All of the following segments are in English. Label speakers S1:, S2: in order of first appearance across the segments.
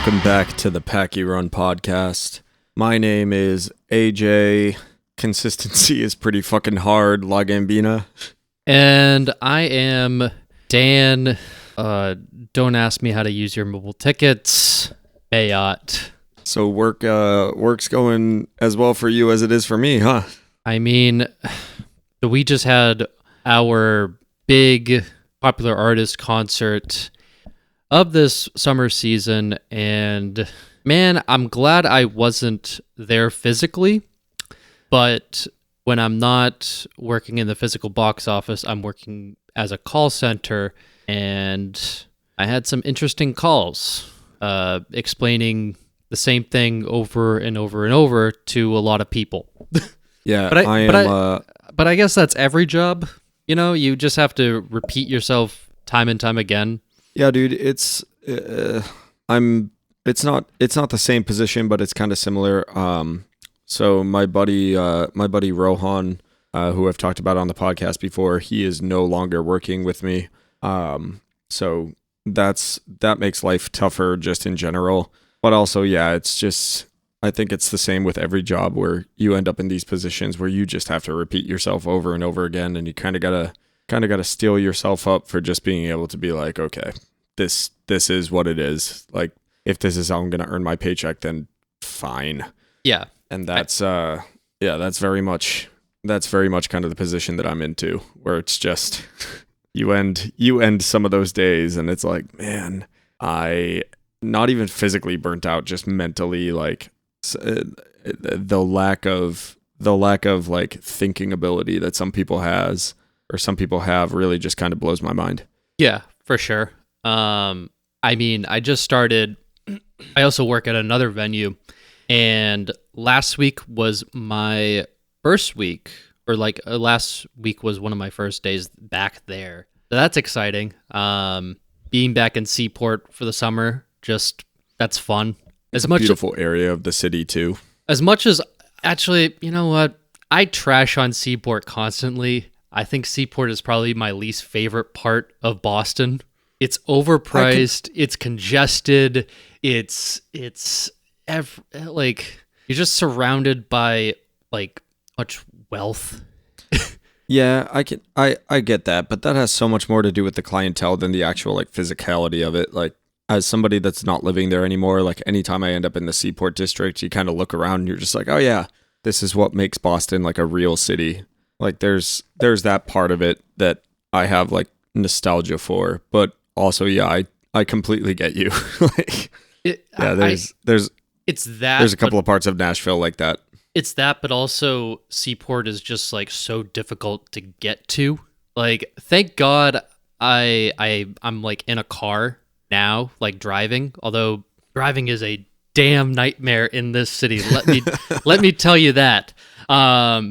S1: Welcome back to the Packy Run podcast. My name is AJ. Consistency is pretty fucking hard, La Gambina.
S2: And I am Dan. Don't ask me how to use your mobile tickets. Bayot.
S1: So work's going as well for you as it is for me, huh?
S2: I mean, we just had our big popular artist concert of this summer season, and man, I'm glad I wasn't there physically, but when I'm not working in the physical box office, I'm working as a call center, and I had some interesting calls explaining the same thing over and over and over to a lot of people.
S1: Yeah,
S2: but I guess that's every job. You know, you just have to repeat yourself time and time again.
S1: Yeah, dude, it's not the same position, but it's kind of similar. So my buddy Rohan, who I've talked about on the podcast before, he is no longer working with me. So that makes life tougher just in general. But also, yeah, it's just, I think it's the same with every job where you end up in these positions where you just have to repeat yourself over and over again, and you kind of gotta steel yourself up for just being able to be like, okay, this is what it is. Like, if this is how I'm gonna earn my paycheck, then fine.
S2: Yeah,
S1: and that's very much kind of the position that I'm into, where it's just you end some of those days, and it's like, man, I not even physically burnt out, just mentally, like the lack of like thinking ability that some people have really just kind of blows my mind.
S2: Yeah, for sure. I mean, I just started, I also work at another venue, and last week was my first week, or last week was one of my first days back there. So that's exciting. Being back in Seaport for the summer, that's fun.
S1: Beautiful area of the city too.
S2: As much as, actually, you know what? I trash on Seaport constantly. I think Seaport is probably my least favorite part of Boston. It's overpriced. It's congested. It's like, you're just surrounded by like much wealth.
S1: Yeah, I get that, but that has so much more to do with the clientele than the actual like physicality of it. Like, as somebody that's not living there anymore, like anytime I end up in the Seaport district, you kind of look around and you're just like, oh yeah, this is what makes Boston like a real city. Like there's that part of it that I have like nostalgia for, but also, yeah, I completely get you. Like, there's a couple of parts of Nashville like that.
S2: It's that, but also Seaport is just like so difficult to get to. Like, thank God I'm like in a car now, like driving, although driving is a damn nightmare in this city. Let me tell you that. But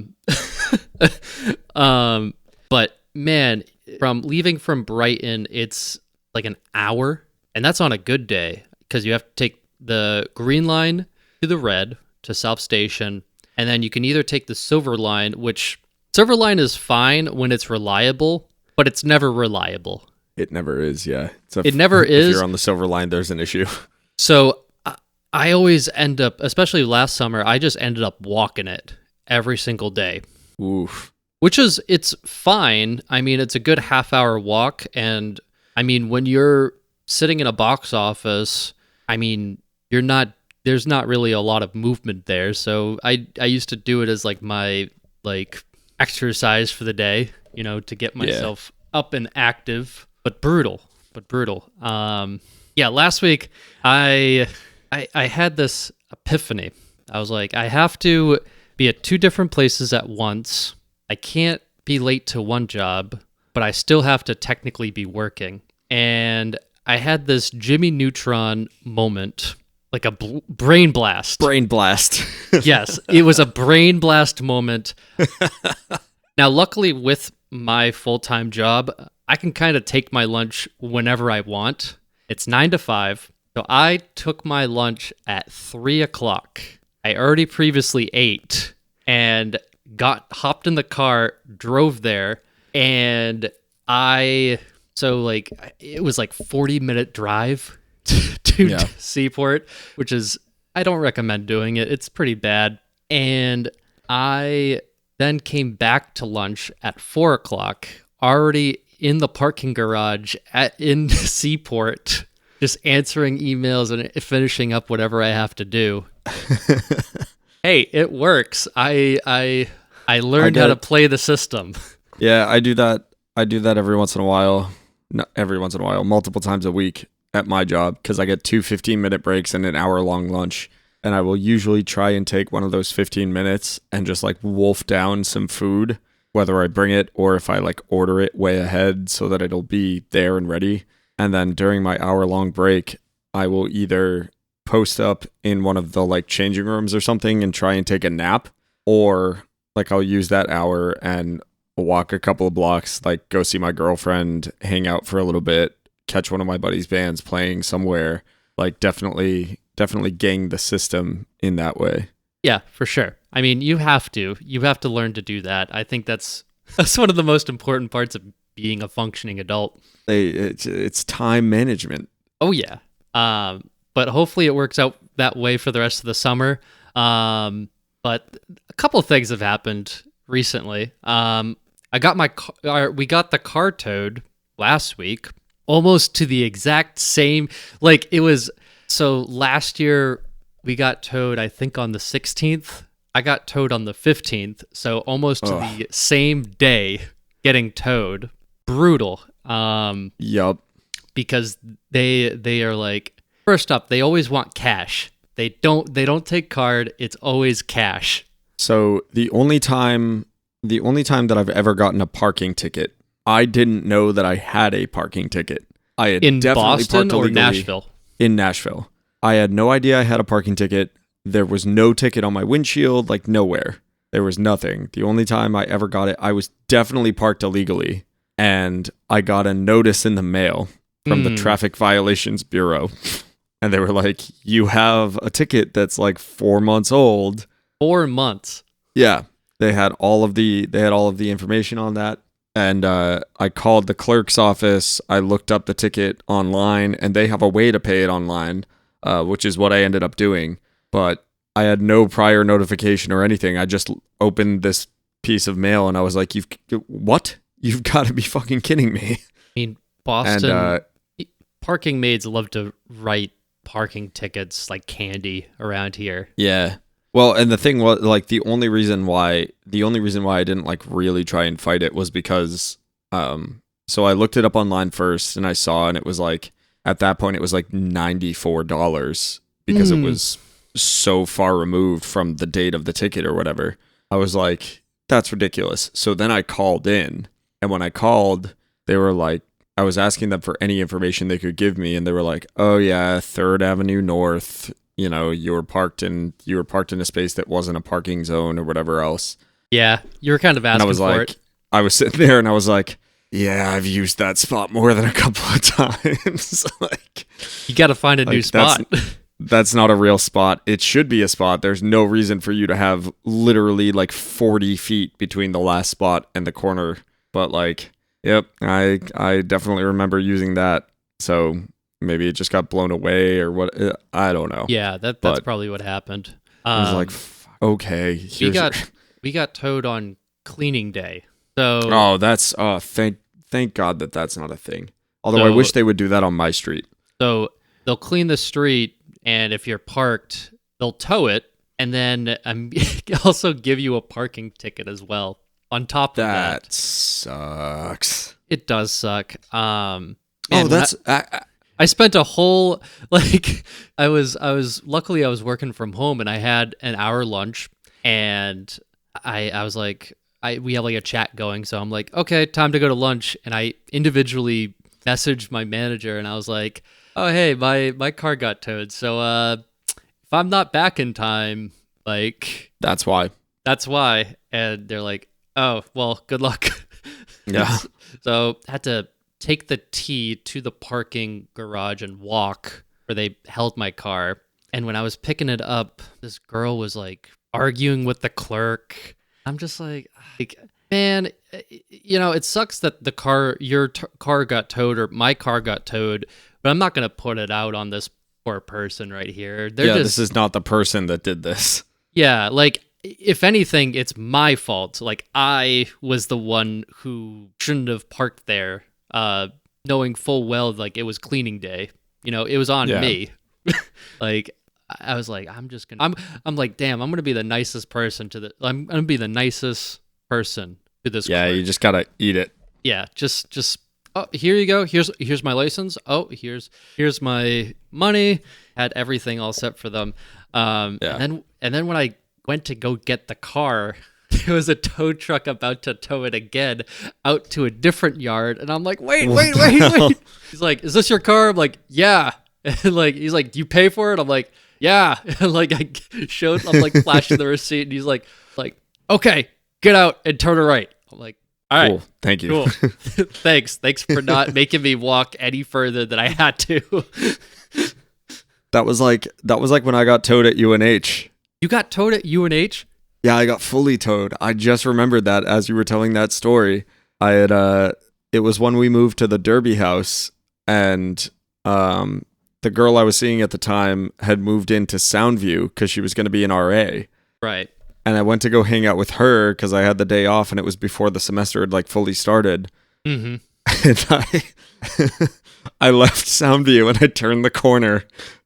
S2: man, from leaving from Brighton, it's like an hour, and that's on a good day, because you have to take the Green Line to the Red to South Station, and then you can either take the Silver Line, which Silver Line is fine when it's reliable, but it's never reliable.
S1: It never is, yeah.
S2: It never is.
S1: If you're on the Silver Line, there's an issue.
S2: So I always end up, especially last summer, I just ended up walking it every single day.
S1: Oof.
S2: It's fine. I mean, it's a good half-hour walk, and I mean, when you're sitting in a box office, I mean, there's not really a lot of movement there. So I used to do it as like my like exercise for the day, you know, to get myself up and active. But brutal. Yeah, last week I had this epiphany. I was like, I have to be at two different places at once. I can't be late to one job, but I still have to technically be working. And I had this Jimmy Neutron moment, like a brain blast.
S1: Brain blast.
S2: Yes, it was a brain blast moment. Now, luckily, with my full-time job, I can kind of take my lunch whenever I want. It's 9 to 5. So I took my lunch at 3 o'clock. I already previously ate and hopped in the car, drove there, and it was like 40-minute drive to
S1: Yeah.
S2: Seaport, which is, I don't recommend doing it. It's pretty bad. And I then came back to lunch at 4 o'clock, already in the parking garage in Seaport, just answering emails and finishing up whatever I have to do. Hey, it works. I learned how to play the system.
S1: Yeah, I do that. I do that every once in a while. Not every once in a while, multiple times a week at my job, because I get 2 15-minute breaks and an hour-long lunch. And I will usually try and take one of those 15 minutes and just like wolf down some food, whether I bring it or if I like order it way ahead so that it'll be there and ready. And then during my hour-long break, I will either post up in one of the like changing rooms or something and try and take a nap, or like I'll use that hour and walk a couple of blocks, like go see my girlfriend, hang out for a little bit, catch one of my buddies' bands playing somewhere. Like definitely gang the system in that way.
S2: Yeah, for sure. I mean, you have to learn to do that. I think that's one of the most important parts of being a functioning adult.
S1: It's time management.
S2: Oh yeah. But hopefully it works out that way for the rest of the summer. But a couple of things have happened recently. I got we got the car towed last week, almost to the exact same, like it was. So last year we got towed, I think on the 16th. I got towed on the 15th. So almost to the same day getting towed. Brutal.
S1: Yup.
S2: Because they are like, first up, they always want cash. They don't take card. It's always cash.
S1: So the only time that I've ever gotten a parking ticket, I didn't know that I had a parking ticket. I had
S2: in
S1: definitely
S2: Boston
S1: parked
S2: or
S1: illegally.
S2: Nashville?
S1: In Nashville. I had no idea I had a parking ticket. There was no ticket on my windshield, like nowhere. There was nothing. The only time I ever got it, I was definitely parked illegally. And I got a notice in the mail from the Traffic Violations Bureau. And they were like, you have a ticket that's like 4 months old.
S2: 4 months.
S1: Yeah. They had all of the information on that. And I called the clerk's office. I looked up the ticket online, and they have a way to pay it online, which is what I ended up doing. But I had no prior notification or anything. I just opened this piece of mail, and I was like, what? You've got to be fucking kidding me.
S2: I mean, Boston,
S1: And,
S2: parking maids love to write parking tickets like candy around here.
S1: yeah. Well, and the thing was, like, the only reason why I didn't like really try and fight it was because, so I looked it up online first, and I saw, and it was like, at that point, it was like $94 because it was so far removed from the date of the ticket or whatever. I was like, that's ridiculous. So then I called in, and when I called, they were like, I was asking them for any information they could give me, and they were like, oh yeah, 3rd Avenue North. You know, you were parked in a space that wasn't a parking zone or whatever else.
S2: Yeah, you were kind of asking for it.
S1: I was sitting there and I was like, yeah, I've used that spot more than a couple of times. Like,
S2: you got to find a new spot.
S1: That's not a real spot. It should be a spot. There's no reason for you to have literally like 40 feet between the last spot and the corner. But like, yep, I definitely remember using that. So maybe it just got blown away or what. I don't know.
S2: Yeah, that's probably what happened.
S1: I was like, okay.
S2: We got towed on cleaning day. So
S1: thank God that's not a thing. Although I wish they would do that on my street.
S2: So they'll clean the street, and if you're parked, they'll tow it, and then also give you a parking ticket as well on top of that.
S1: That sucks.
S2: It does suck. I spent a whole luckily I was working from home, and I had an hour lunch, and I was like, we have like a chat going, so I'm like, okay, time to go to lunch, and I individually messaged my manager, and I was like, oh hey, my car got towed, so if I'm not back in time, like
S1: that's why,
S2: and they're like, oh well, good luck.
S1: Yeah.
S2: So I had to take the T to the parking garage and walk where they held my car. And when I was picking it up, this girl was like arguing with the clerk. I'm just like, man, you know, it sucks that your car got towed or my car got towed but I'm not gonna put it out on this poor person right here.
S1: This is not the person that did this.
S2: Yeah, like if anything, it's my fault. Like I was the one who shouldn't have parked there, knowing full well like it was cleaning day. It was on me. Like I was like, I'm like, damn, I'm gonna be the nicest person I'm gonna be the nicest person to this.
S1: Yeah,
S2: clerk.
S1: you just gotta eat it.
S2: Yeah, just. Oh, here you go. Here's my license. Oh, here's my money. Had everything all set for them. And then when I went to go get the car, there was a tow truck about to tow it again out to a different yard, and I'm like, wait. He's like, "Is this your car?" I'm like, "Yeah." And like he's like, "Do you pay for it?" I'm like, "Yeah." And like I'm like flashing the receipt, and he's like, "Okay, get out and turn it right." I'm like, "All right,
S1: cool. Thank you."
S2: Cool. Thanks for not making me walk any further than I had to.
S1: That was like when I got towed at UNH.
S2: You got towed at UNH?
S1: Yeah, I got fully towed. I just remembered that as you were telling that story. I had it was when we moved to the Derby house, and the girl I was seeing at the time had moved into Soundview because she was going to be an RA.
S2: Right.
S1: And I went to go hang out with her because I had the day off, and it was before the semester had like fully started.
S2: Mm-hmm.
S1: And I left Soundview and I turned the corner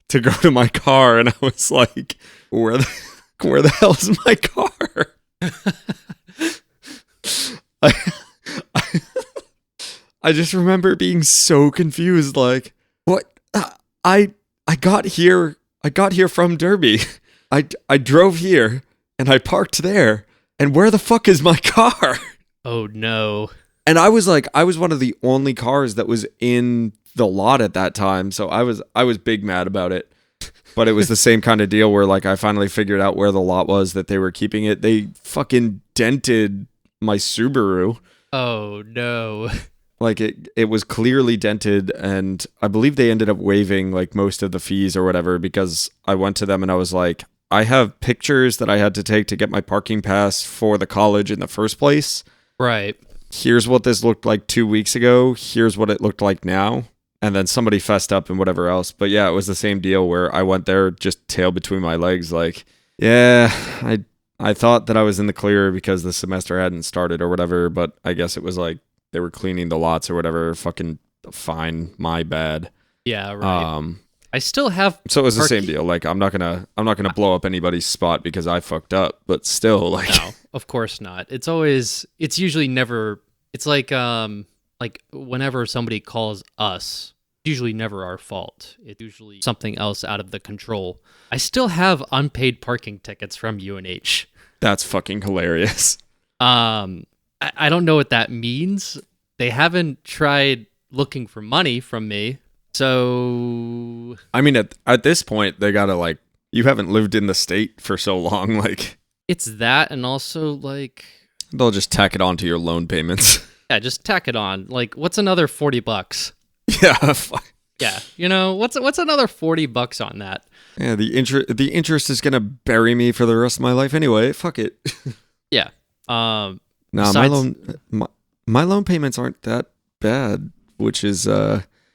S1: to go to my car, and I was like, where the hell is my car? I just remember being so confused, like, what? I got here from Derby. I drove here and I parked there, and where the fuck is my car?
S2: Oh no.
S1: And I was one of the only cars that was in the lot at that time, so I was big mad about it. But it was the same kind of deal where like I finally figured out where the lot was that they were keeping it. They fucking dented my Subaru.
S2: Oh no.
S1: Like it was clearly dented, and I believe they ended up waiving like most of the fees or whatever, because I went to them and I was like, I have pictures that I had to take to get my parking pass for the college in the first place.
S2: Right.
S1: Here's what this looked like 2 weeks ago. Here's what it looked like now. And then somebody fessed up and whatever else. But yeah, it was the same deal where I went there just tail between my legs. Like, yeah, I thought that I was in the clear because the semester hadn't started or whatever. But I guess it was like they were cleaning the lots or whatever. Fucking fine. My bad.
S2: Yeah, right. I still have.
S1: So it was the same deal. Like I'm not gonna blow up anybody's spot because I fucked up. But still, like,
S2: no, of course not. It's usually never. It's like whenever somebody calls us, it's usually never our fault. It's usually something else out of the control. I still have unpaid parking tickets from UNH.
S1: That's fucking hilarious.
S2: I don't know what that means. They haven't tried looking for money from me. So
S1: I mean, at this point, they gotta like, you haven't lived in the state for so long, like
S2: it's that, and also like
S1: they'll just tack it on to your loan payments.
S2: Yeah, just tack it on. Like, what's another $40?
S1: Yeah,
S2: yeah. What's another $40 on that?
S1: Yeah, the interest is gonna bury me for the rest of my life anyway. Fuck it.
S2: Yeah.
S1: Nah, my loan payments aren't that bad, which is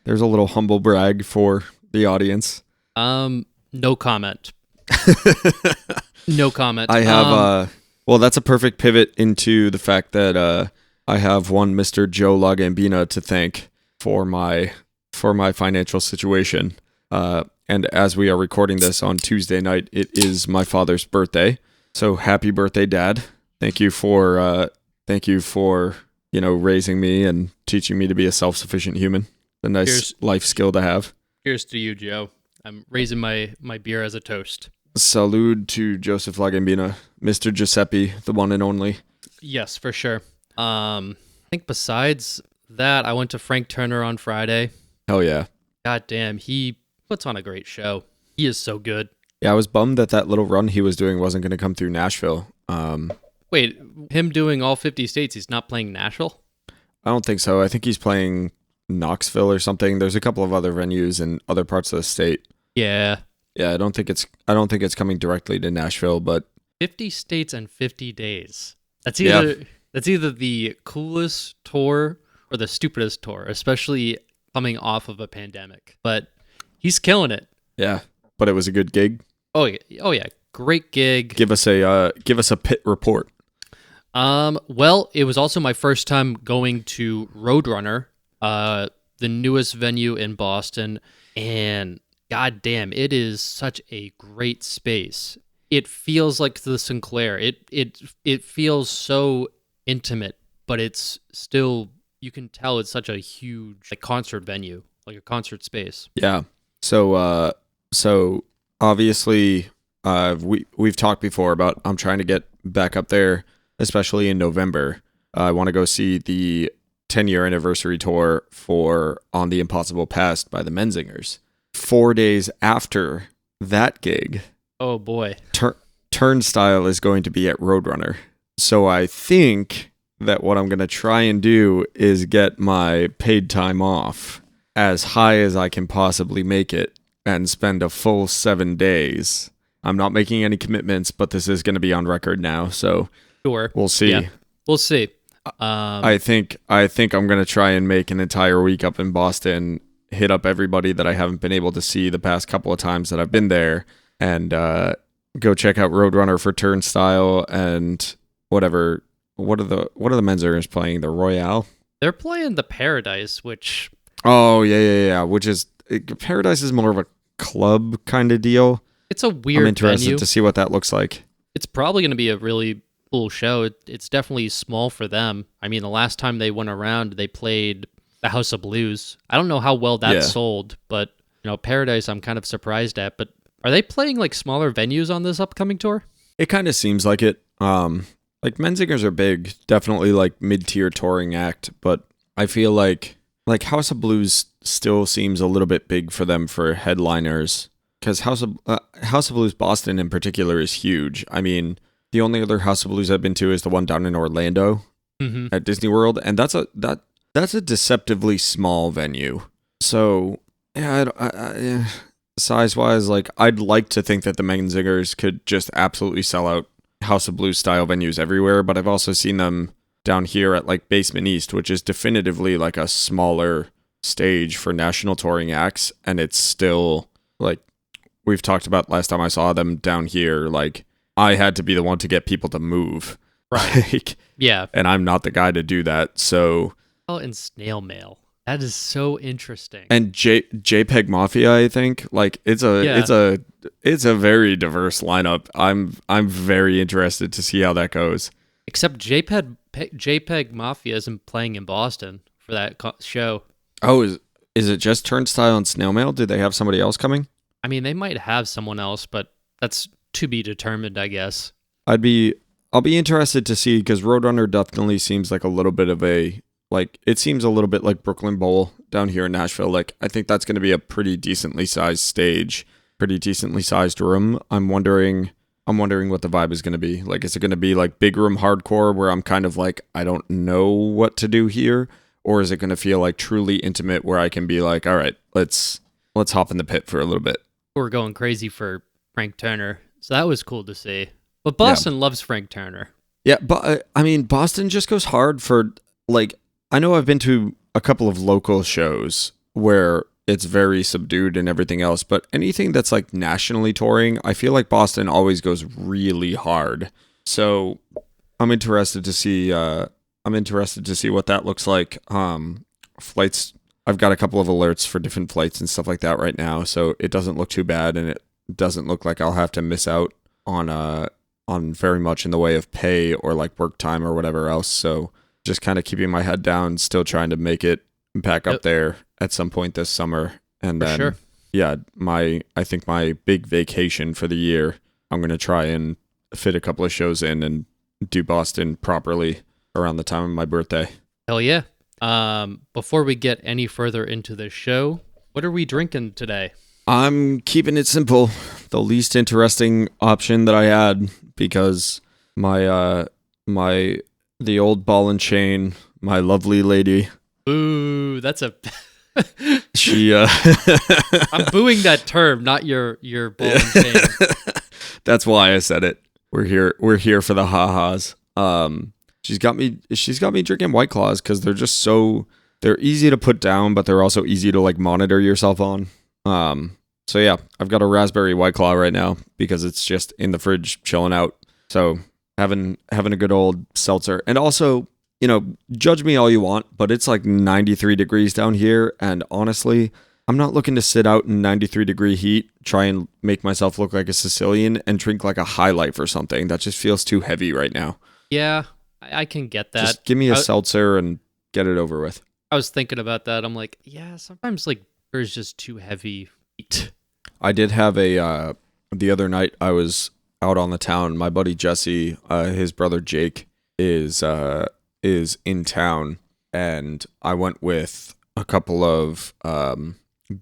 S1: there's a little humble brag for the audience.
S2: No comment. No comment.
S1: I have well, that's a perfect pivot into the fact that I have one Mr. Joe LaGambina to thank for my financial situation. And as we are recording this on Tuesday night, it is my father's birthday. So happy birthday, Dad. Thank you for raising me and teaching me to be a self-sufficient human. A nice life skill to have.
S2: Here's to you, Joe. I'm raising my beer as a toast.
S1: Salud to Joseph LaGambina, Mr. Giuseppe, the one and only.
S2: Yes, for sure. I think besides that, I went to Frank Turner on Friday.
S1: Hell yeah.
S2: God damn, he puts on a great show. He is so good.
S1: Yeah, I was bummed that little run he was doing wasn't going to come through Nashville.
S2: Wait, him doing all 50 states, he's not playing Nashville?
S1: I don't think so. I think he's playing Knoxville or something. There's a couple of other venues in other parts of the state.
S2: Yeah.
S1: Yeah, I don't think it's coming directly to Nashville, but
S2: 50 states and 50 days. That's either the coolest tour or the stupidest tour, especially coming off of a pandemic, but he's killing it.
S1: Yeah, but it was a good gig.
S2: Oh yeah, great gig.
S1: Give us a pit report.
S2: Well, it was also my first time going to Roadrunner, the newest venue in Boston, and goddamn, it is such a great space. It feels like the Sinclair. It feels so intimate, but it's still, you can tell it's such a huge like concert venue, like a concert space.
S1: Yeah. So obviously, we've talked before about I'm trying to get back up there, especially in November. I want to go see the 10-year anniversary tour for On the Impossible Past by the Menzingers. 4 days after that gig,
S2: Oh boy.
S1: Turnstile is going to be at Roadrunner. So I think that what I'm going to try and do is get my paid time off as high as I can possibly make it and spend a full 7 days. I'm not making any commitments, but this is going to be on record now, so
S2: Sure.
S1: we'll see.
S2: Yeah, we'll see.
S1: I think I'm going to try and make an entire week up in Boston, hit up everybody that I haven't been able to see the past couple of times that I've been there, and go check out Roadrunner for Turnstile and whatever. What are the Menzingers playing? The Royale?
S2: They're playing the Paradise, which
S1: Oh yeah. Which is Paradise is more of a club kind of deal.
S2: it's a weird
S1: I'm interested
S2: venue.
S1: to see what that looks like.
S2: It's probably going to be a really cool show. It's definitely small for them. I mean, the last time they went around, they played the House of Blues. I don't know how well that
S1: Yeah.
S2: sold, but Paradise, I'm kind of surprised at. But are they playing like smaller venues on this upcoming tour?
S1: It kind of seems like it. Like Menzingers are big, definitely like mid-tier touring act, but I feel like House of Blues still seems a little bit big for them for headliners, because House of Blues Boston in particular is huge. I mean, the only other House of Blues I've been to is the one down in Orlando at Disney World, and that's a deceptively small venue. So yeah, size-wise, like I'd like to think that the Menzingers could just absolutely sell out House of Blues style venues everywhere, but I've also seen them down here at like Basement East, which is definitively like a smaller stage for national touring acts, and it's still like we've talked about last time I saw them down here, like I had to be the one to get people to move.
S2: Right.
S1: Like,
S2: Yeah.
S1: and I'm not the guy to do that. So
S2: Oh, and Snail Mail. That is so interesting.
S1: and JPEG Mafia, I think, like it's a very diverse lineup. I'm very interested to see how that goes.
S2: Except JPEG Mafia isn't playing in Boston for that show.
S1: Oh, is it just Turnstile and Snail Mail? Do they have somebody else coming?
S2: I mean, they might have someone else, but that's to be determined, I guess.
S1: I'll be interested to see, because Roadrunner definitely seems like a little bit of a, like, it seems a little bit like Brooklyn Bowl down here in Nashville. Like, I think that's going to be a pretty decently sized stage, pretty decently sized room. I'm wondering what the vibe is going to be. Like, is it going to be like big room hardcore where I'm kind of like, I don't know what to do here? Or is it going to feel like truly intimate where I can be like, all right, let's hop in the pit for a little bit.
S2: We're going crazy for Frank Turner, so that was cool to see. But Boston loves Frank Turner.
S1: Yeah, but I mean, Boston just goes hard for, like, I know I've been to a couple of local shows where it's very subdued and everything else, but anything that's like nationally touring, I feel like Boston always goes really hard. So I'm interested to see what that looks like. Flights, I've got a couple of alerts for different flights and stuff like that right now, so it doesn't look too bad, and it doesn't look like I'll have to miss out on very much in the way of pay or like work time or whatever else. So just kind of keeping my head down, still trying to make it back up there at some point this summer. And then,
S2: sure.
S1: Yeah, I think my big vacation for the year, I'm going to try and fit a couple of shows in and do Boston properly around the time of my birthday.
S2: Hell yeah. Before we get any further into the show, what are we drinking today?
S1: I'm keeping it simple, the least interesting option that I had, because the old ball and chain, my lovely lady.
S2: Ooh, that's a
S1: She
S2: I'm booing that term, not your ball and chain.
S1: That's why I said it. We're here for the ha-has. She's got me drinking White Claws because they're just so they're easy to put down, but they're also easy to like monitor yourself on. So yeah, I've got a raspberry White Claw right now because it's just in the fridge chilling out. So having a good old seltzer. And also, judge me all you want, but it's like 93 degrees down here, and honestly, I'm not looking to sit out in 93-degree heat, try and make myself look like a Sicilian and drink like a High Life or something. That just feels too heavy right now.
S2: Yeah, I can get that.
S1: Just give me a seltzer and get it over with.
S2: I was thinking about that. I'm like, yeah, sometimes like beer is just too heavy.
S1: I did have the other night I was out on the town. My buddy Jesse, his brother Jake is in town, and I went with a couple of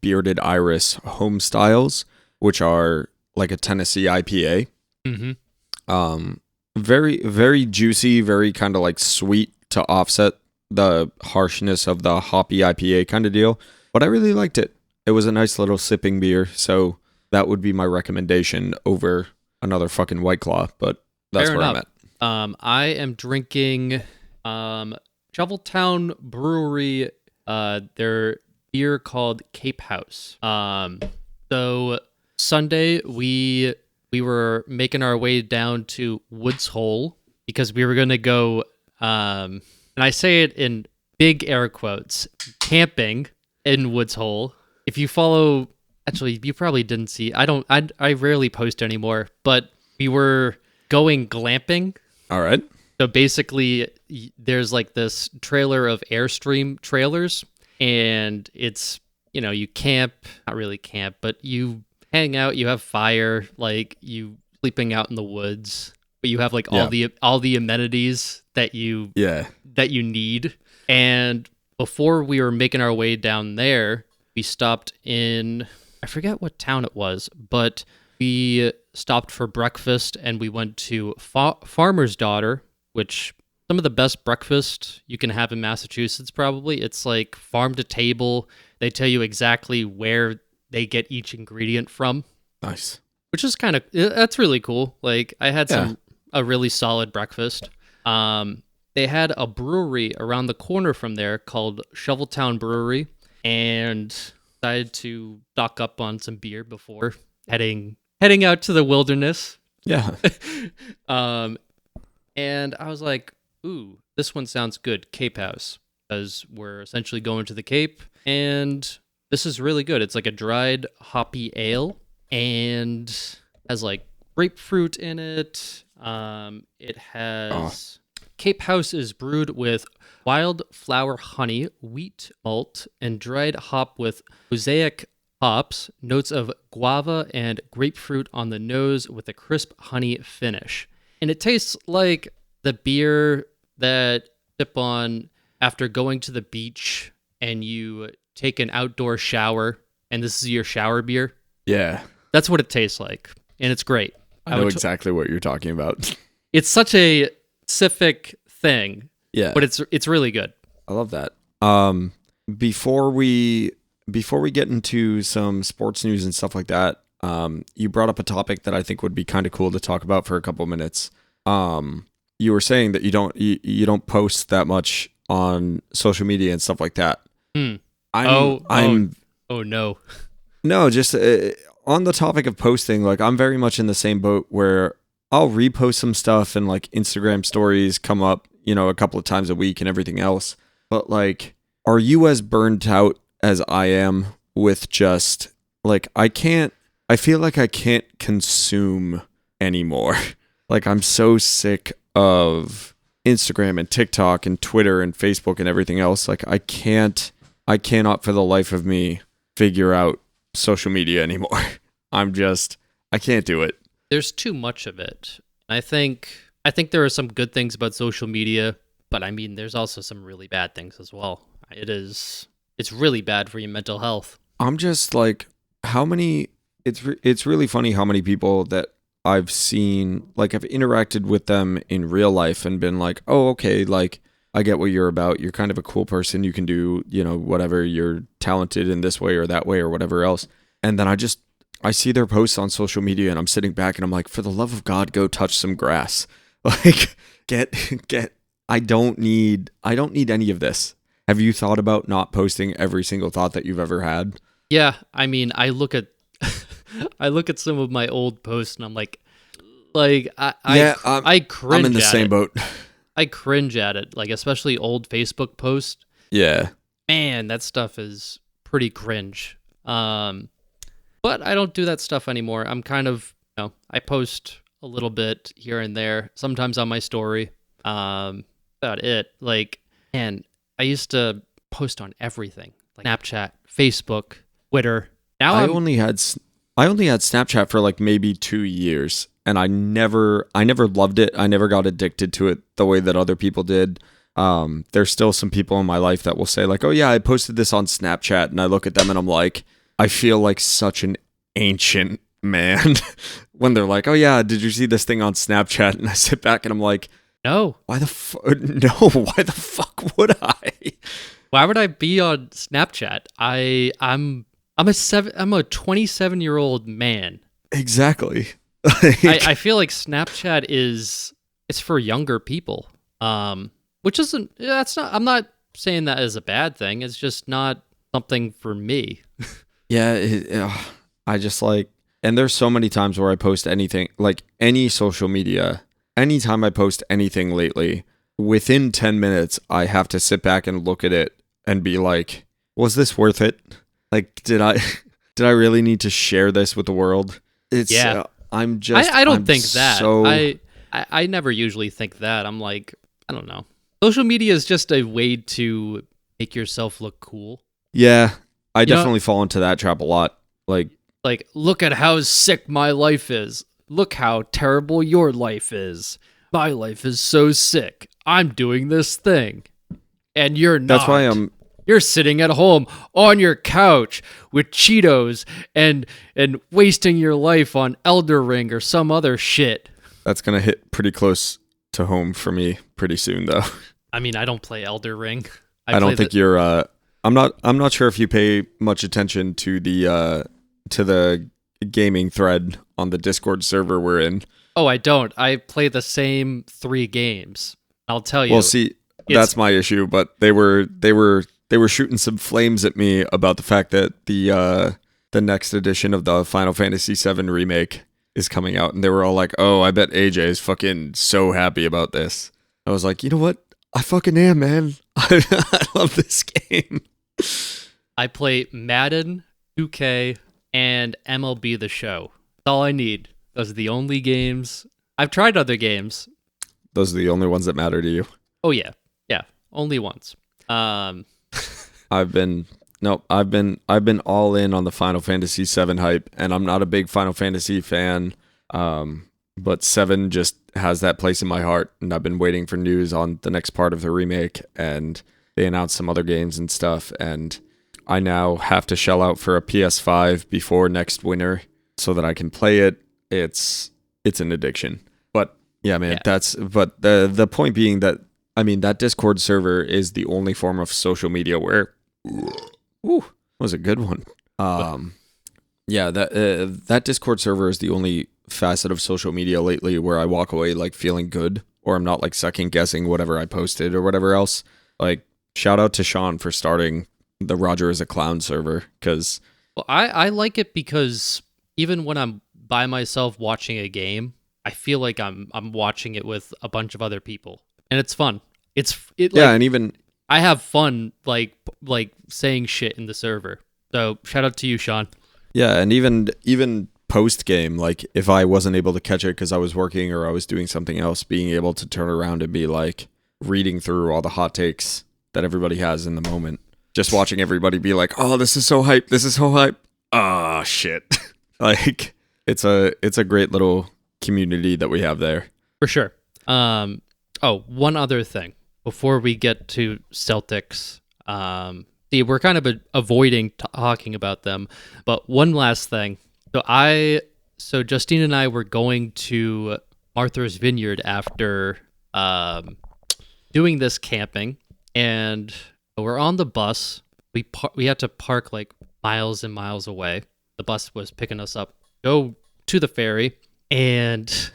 S1: Bearded Iris home styles, which are like a Tennessee IPA.
S2: Mm-hmm.
S1: Very, very juicy, very kind of like sweet to offset the harshness of the hoppy IPA kind of deal. But I really liked it. It was a nice little sipping beer, so that would be my recommendation over another fucking White Claw, but that's
S2: Fair
S1: where
S2: enough.
S1: I'm at.
S2: I am drinking Shoveltown Brewery, their beer called Cape House. So Sunday we were making our way down to Woods Hole because we were going to go, and I say it in big air quotes, camping in Woods Hole. If you follow, actually, you probably didn't see. I rarely post anymore, but we were going glamping.
S1: All right.
S2: So basically, there's like this trailer of Airstream trailers, and it's, you camp, not really camp, but you hang out, you have fire, like you sleeping out in the woods, but you have like all the amenities that you need. And before we were making our way down there, we stopped in, I forget what town it was, but we stopped for breakfast and we went to Farmer's Daughter, which some of the best breakfast you can have in Massachusetts, probably. It's like farm to table. They tell you exactly where they get each ingredient from.
S1: Nice.
S2: Which is that's really cool. Like I had a really solid breakfast. They had a brewery around the corner from there called Shoveltown Brewery, and decided to stock up on some beer before heading out to the wilderness.
S1: Yeah.
S2: And I was like, ooh, this one sounds good, Cape House, because we're essentially going to the Cape, and this is really good. It's like a dried hoppy ale, and has like grapefruit in it. It has... Cape House is brewed with wildflower honey, wheat malt, and dried hop with mosaic hops, notes of guava and grapefruit on the nose with a crisp honey finish. And it tastes like the beer that you sip on after going to the beach and you take an outdoor shower, and this is your shower beer.
S1: Yeah.
S2: That's what it tastes like, and it's great.
S1: I know exactly what you're talking about.
S2: It's such a specific thing.
S1: Yeah.
S2: But it's really good.
S1: I love that. Before we get into some sports news and stuff like that, you brought up a topic that I think would be kind of cool to talk about for a couple minutes. You were saying that you don't post that much on social media and stuff like that.
S2: Oh no.
S1: No, just on the topic of posting, like I'm very much in the same boat where I'll repost some stuff and like Instagram stories come up, a couple of times a week and everything else. But like, are you as burnt out as I am with just like, I feel like I can't consume anymore. Like I'm so sick of Instagram and TikTok and Twitter and Facebook and everything else. Like I cannot for the life of me figure out social media anymore. I can't do it.
S2: There's too much of it. I think there are some good things about social media, but I mean, there's also some really bad things as well. It's really bad for your mental health.
S1: I'm just like, it's really funny how many people that I've seen, like I've interacted with them in real life and been like, oh, okay, like I get what you're about. You're kind of a cool person. You can do, whatever, you're talented in this way or that way or whatever else. And then I see their posts on social media and I'm sitting back and I'm like, for the love of God, go touch some grass. Like I don't need any of this. Have you thought about not posting every single thought that you've ever had?
S2: Yeah, I mean, I look at I look at some of my old posts and I'm like
S1: Yeah,
S2: I cringe
S1: I'm in the
S2: at
S1: same
S2: it.
S1: boat.
S2: I cringe at it, like especially old Facebook posts.
S1: Yeah.
S2: Man, that stuff is pretty cringe. But I don't do that stuff anymore. I'm kind of, I post a little bit here and there, sometimes on my story. About it. Like, and I used to post on everything, like Snapchat, Facebook, Twitter. Now
S1: I only had Snapchat for like maybe 2 years, and I never loved it. I never got addicted to it the way that other people did. There's still some people in my life that will say like, "Oh yeah, I posted this on Snapchat," and I look at them and I'm like, I feel like such an ancient man when they're like, "Oh yeah, did you see this thing on Snapchat?" And I sit back and I'm like,
S2: no.
S1: why the why the fuck would I?
S2: Why would I be on Snapchat? I'm a 27-year-old man.
S1: Exactly.
S2: I feel like Snapchat it's for younger people. Which isn't I'm not saying that as a bad thing. It's just not something for me.
S1: Yeah, I just like, and there's so many times where I post anything, like any social media, anytime I post anything lately, within 10 minutes, I have to sit back and look at it and be like, was this worth it? Like, did I really need to share this with the world? It's,
S2: yeah.
S1: I
S2: don't think that.
S1: So,
S2: I never usually think that. I'm like, I don't know. Social media is just a way to make yourself look cool.
S1: Yeah, I definitely fall into that trap a lot. Like,
S2: look at how sick my life is. Look how terrible your life is. My life is so sick. I'm doing this thing. And you're not.
S1: That's why
S2: You're sitting at home on your couch with Cheetos and wasting your life on Elder Ring or some other shit.
S1: That's going to hit pretty close to home for me pretty soon, though.
S2: I mean, I don't play Elder Ring.
S1: I don't think you're I'm not sure if you pay much attention to the gaming thread on the Discord server we're in.
S2: Oh, I don't. I play the same 3 games. I'll tell you.
S1: Well, see, that's my issue, but they were shooting some flames at me about the fact that the next edition of the Final Fantasy VII remake is coming out, and they were all like, "Oh, I bet AJ is fucking so happy about this." I was like, you know what? I fucking am, man. I love this game.
S2: I play Madden, 2K, and MLB The Show. That's all I need. Those are the only games. I've tried other games.
S1: Those are the only ones that matter to you.
S2: Oh yeah, only once.
S1: I've been all in on the Final Fantasy VII hype, and I'm not a big Final Fantasy fan, but 7 just has that place in my heart, and I've been waiting for news on the next part of the remake, and they announced some other games and stuff, and I now have to shell out for a PS5 before next winter so that I can play it. It's an addiction. But yeah, man, but the point being that, I mean, that Discord server is the only form of social media where was a good one. Yeah, that Discord server is the only facet of social media lately where I walk away like feeling good, or I'm not like second guessing whatever I posted or whatever else. Like, shout out to Sean for starting the Roger is a Clown server, because
S2: I like it because even when I'm by myself watching a game, I feel like I'm watching it with a bunch of other people, and it's fun.
S1: And even
S2: I have fun like saying shit in the server. So shout out to you, Sean.
S1: Yeah, and even post game, like if I wasn't able to catch it because I was working or I was doing something else, being able to turn around and be like reading through all the hot takes that everybody has in the moment, just watching everybody be like, "Oh, this is so hype! This is so hype!" Ah, shit! Like it's a great little community that we have there
S2: for sure. Oh, one other thing before we get to Celtics. See, we're kind of avoiding talking about them, but one last thing. So Justine and I were going to Martha's Vineyard after doing this camping, and we're on the bus. We had to park like miles and miles away. The bus was picking us up, go to the ferry, and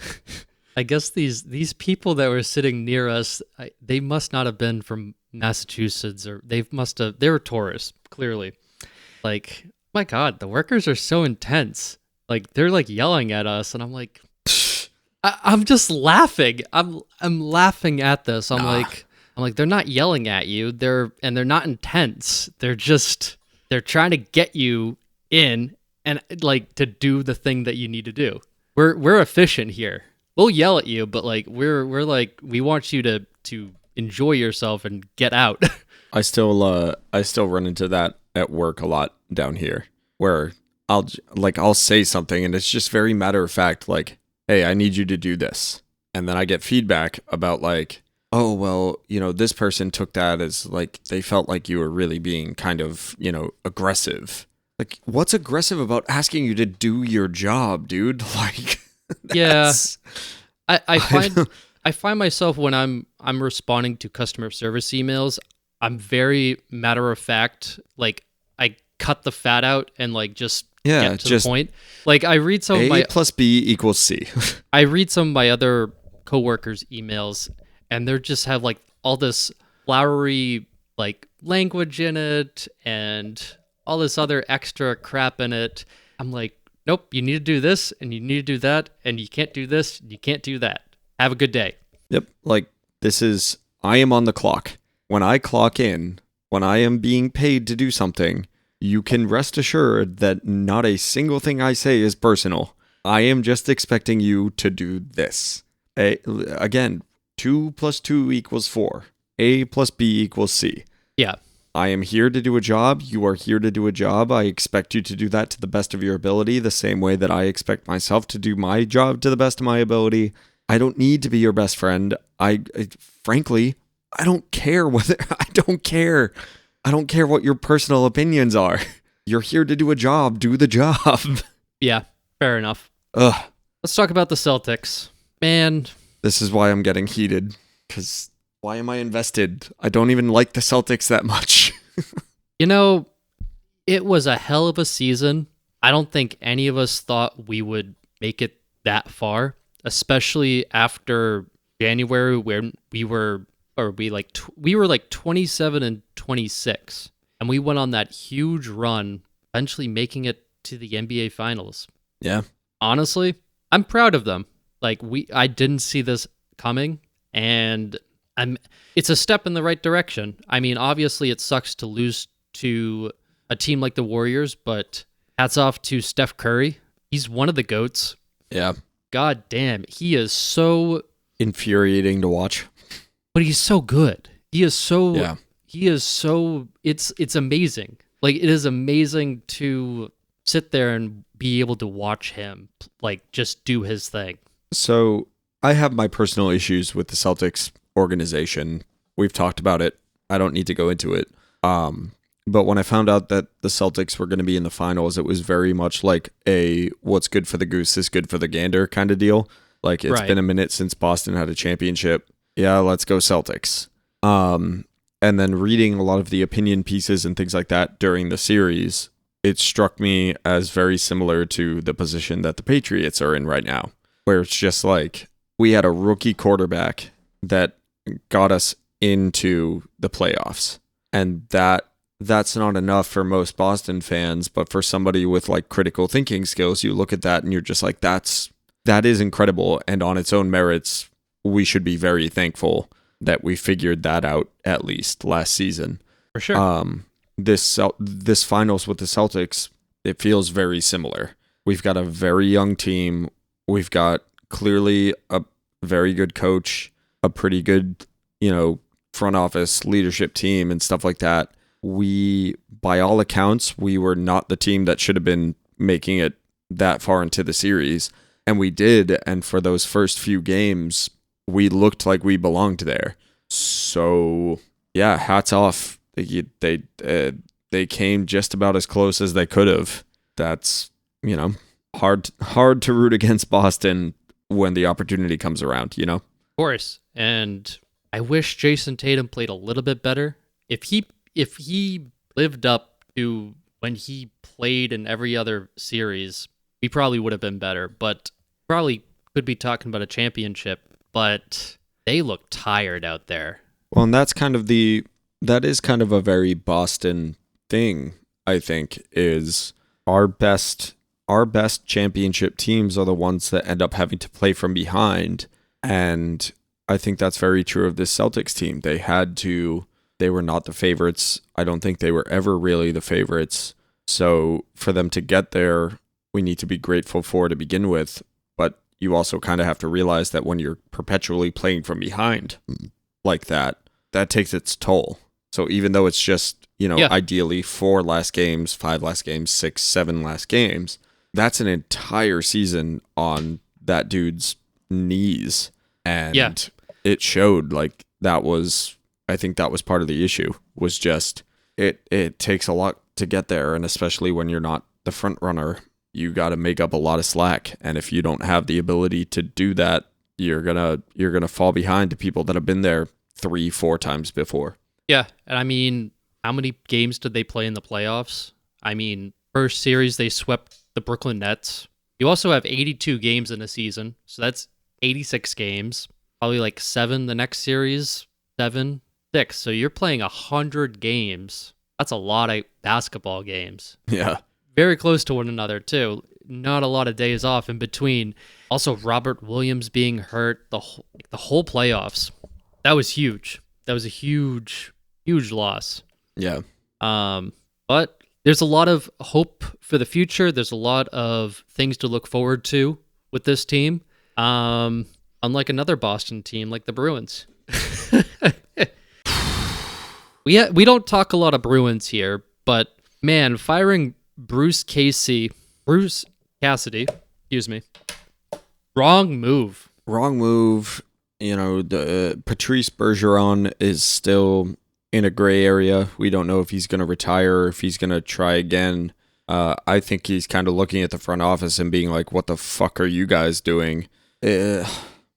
S2: I guess these people that were sitting near us, they must not have been from Massachusetts, or they were tourists, clearly. Like, my God, the workers are so intense. Like, they're like yelling at us, and I'm like, I'm just laughing. I'm laughing at this. I'm like, they're not yelling at you. They're not intense. They're trying to get you in and like to do the thing that you need to do. We're efficient here. We'll yell at you, but like we're like we want you to enjoy yourself and get out.
S1: I still run into that at work a lot down here, where I'll say something and it's just very matter of fact, like, hey, I need you to do this. And then I get feedback about like, oh, well, this person took that as like, they felt like you were really being kind of, aggressive. Like, what's aggressive about asking you to do your job, dude? Like,
S2: yeah, I find myself when I'm responding to customer service emails, I'm very matter of fact. Like, I cut the fat out and like just get to the point. Like, I read some of my
S1: A plus B equals C.
S2: I read some of my other coworkers' emails, and they just have like all this flowery like language in it and all this other extra crap in it. I'm like, nope, you need to do this and you need to do that, and you can't do this, you can't do that. Have a good day.
S1: Yep. Like, I am on the clock. When I clock in, when I am being paid to do something, you can rest assured that not a single thing I say is personal. I am just expecting you to do this. Again, 2 plus 2 equals 4. A plus B equals C.
S2: Yeah.
S1: I am here to do a job. You are here to do a job. I expect you to do that to the best of your ability, the same way that I expect myself to do my job to the best of my ability. I don't need to be your best friend. Frankly, I don't care I don't care. I don't care what your personal opinions are. You're here to do a job. Do the job.
S2: Yeah, fair enough.
S1: Ugh.
S2: Let's talk about the Celtics. Man.
S1: This is why I'm getting heated. Because why am I invested? I don't even like the Celtics that much.
S2: It was a hell of a season. I don't think any of us thought we would make it that far, especially after January, where we were like 27-26, and we went on that huge run, eventually making it to the NBA Finals.
S1: Yeah.
S2: Honestly, I'm proud of them. Like, I didn't see this coming, and it's a step in the right direction. I mean, obviously it sucks to lose to a team like the Warriors, but hats off to Steph Curry. He's one of the GOATs.
S1: Yeah.
S2: God damn, he is so
S1: infuriating to watch.
S2: But he's so good. It's amazing. Like, it is amazing to sit there and be able to watch him like just do his thing.
S1: So I have my personal issues with the Celtics organization. We've talked about it. I don't need to go into it. But when I found out that the Celtics were going to be in the finals, it was very much like a what's good for the goose is good for the gander kind of deal. Like, it's been a minute since Boston had a championship. Yeah, let's go Celtics. And then reading a lot of the opinion pieces and things like that during the series, it struck me as very similar to the position that the Patriots are in right now, where it's just like, we had a rookie quarterback that got us into the playoffs. And that's not enough for most Boston fans, but for somebody with like critical thinking skills, you look at that and you're just like, that is incredible. And on its own merits, we should be very thankful that we figured that out at least last season.
S2: For sure.
S1: This finals with the Celtics, it feels very similar. We've got a very young team. We've got clearly a very good coach, a pretty good, front office leadership team and stuff like that. By all accounts, we were not the team that should have been making it that far into the series. And we did. And for those first few games, we looked like we belonged there. So yeah, hats off. They came just about as close as they could have. That's, hard to root against Boston when the opportunity comes around, Of
S2: course. And I wish Jason Tatum played a little bit better. If he lived up to when he played in every other series, we probably would have been better, but probably could be talking about a championship. But they look tired out there.
S1: Well, and that's kind of the that is kind of a very Boston thing, I think, is our best championship teams are the ones that end up having to play from behind. And I think that's very true of this Celtics team. They were not the favorites. I don't think they were ever really the favorites. So for them to get there, we need to be grateful for to begin with. But you also kind of have to realize that when you're perpetually playing from behind like that, that takes its toll. So even though it's just, ideally 4 last games, 5 last games, 6, 7 last games, that's an entire season on that dude's knees. And it showed. Like, I think that was part of the issue, was just it takes a lot to get there. And especially when you're not the front runner, you got to make up a lot of slack. And if you don't have the ability to do that, you're gonna fall behind to people that have been there 3-4 times before.
S2: Yeah, and I mean, how many games did they play in the playoffs? I mean, first series they swept the Brooklyn Nets. You also have 82 games in a season, so that's 86 games. Probably like 7 the next series, 7, 6. So you're playing 100 games. That's a lot of basketball games.
S1: Yeah.
S2: Very close to one another, too. Not a lot of days off in between. Also, Robert Williams being hurt the whole playoffs. That was huge. That was a huge, huge loss.
S1: Yeah.
S2: But there's a lot of hope for the future. There's a lot of things to look forward to with this team. Unlike another Boston team like the Bruins. We don't talk a lot of Bruins here, but man, firing Bruce Cassidy, excuse me. Wrong move.
S1: The Patrice Bergeron is still in a gray area. We don't know if he's going to retire or if he's going to try again. I think he's kind of looking at the front office and being like, "What the fuck are you guys doing?"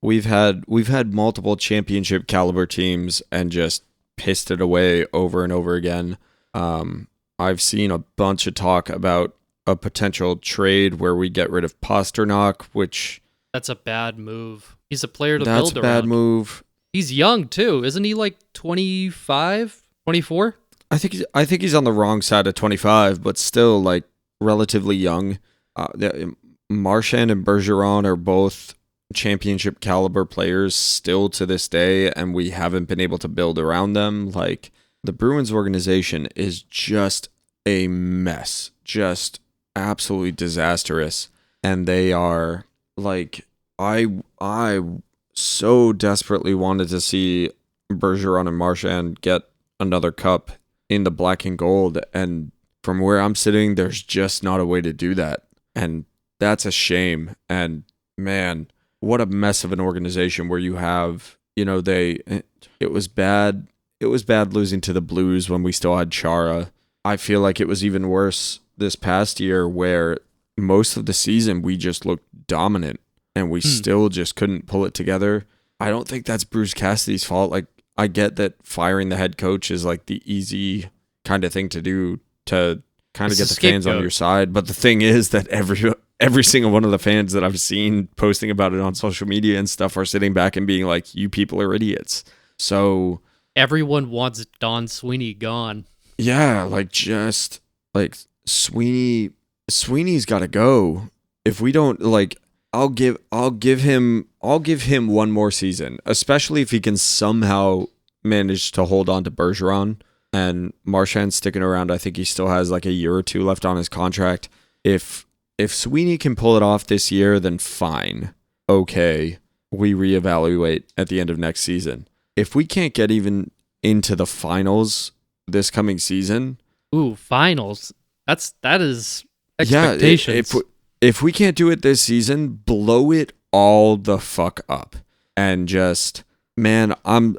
S1: We've had multiple championship caliber teams and just pissed it away over and over again. I've seen a bunch of talk about a potential trade where we get rid of Pasternak, which
S2: that's a bad move. He's a player to build around.
S1: That's a bad move.
S2: He's young too, isn't he? Like 25, 24?
S1: I think he's on the wrong side of 25, but still like relatively young. Marchand and Bergeron are both championship caliber players still to this day, and we haven't been able to build around them. Like, the Bruins organization is just a mess, just absolutely disastrous, and they are like, I so desperately wanted to see Bergeron and Marchand get another cup in the black and gold, and from where I'm sitting, there's just not a way to do that, and that's a shame. And man, what a mess of an organization where you have, it was bad. It was bad losing to the Blues when we still had Chara. I feel like it was even worse this past year where most of the season we just looked dominant and we still just couldn't pull it together. I don't think that's Bruce Cassidy's fault. Like, I get that firing the head coach is like the easy kind of thing to do to kind of get the fans on your side. But the thing is that every single one of the fans that I've seen posting about it on social media and stuff are sitting back and being like, "You people are idiots." So
S2: everyone wants Don Sweeney gone.
S1: Yeah, like, just like Sweeney's got to go. If we don't, like, I'll give him one more season, especially if he can somehow manage to hold on to Bergeron and Marchand sticking around. I think he still has like a year or 2 left on his contract. If Sweeney can pull it off this year, then fine. Okay, we reevaluate at the end of next season. If we can't get even into the finals this coming season,
S2: finals. That is expectations.
S1: Yeah, if we can't do it this season, blow it all the fuck up. And just, man, I'm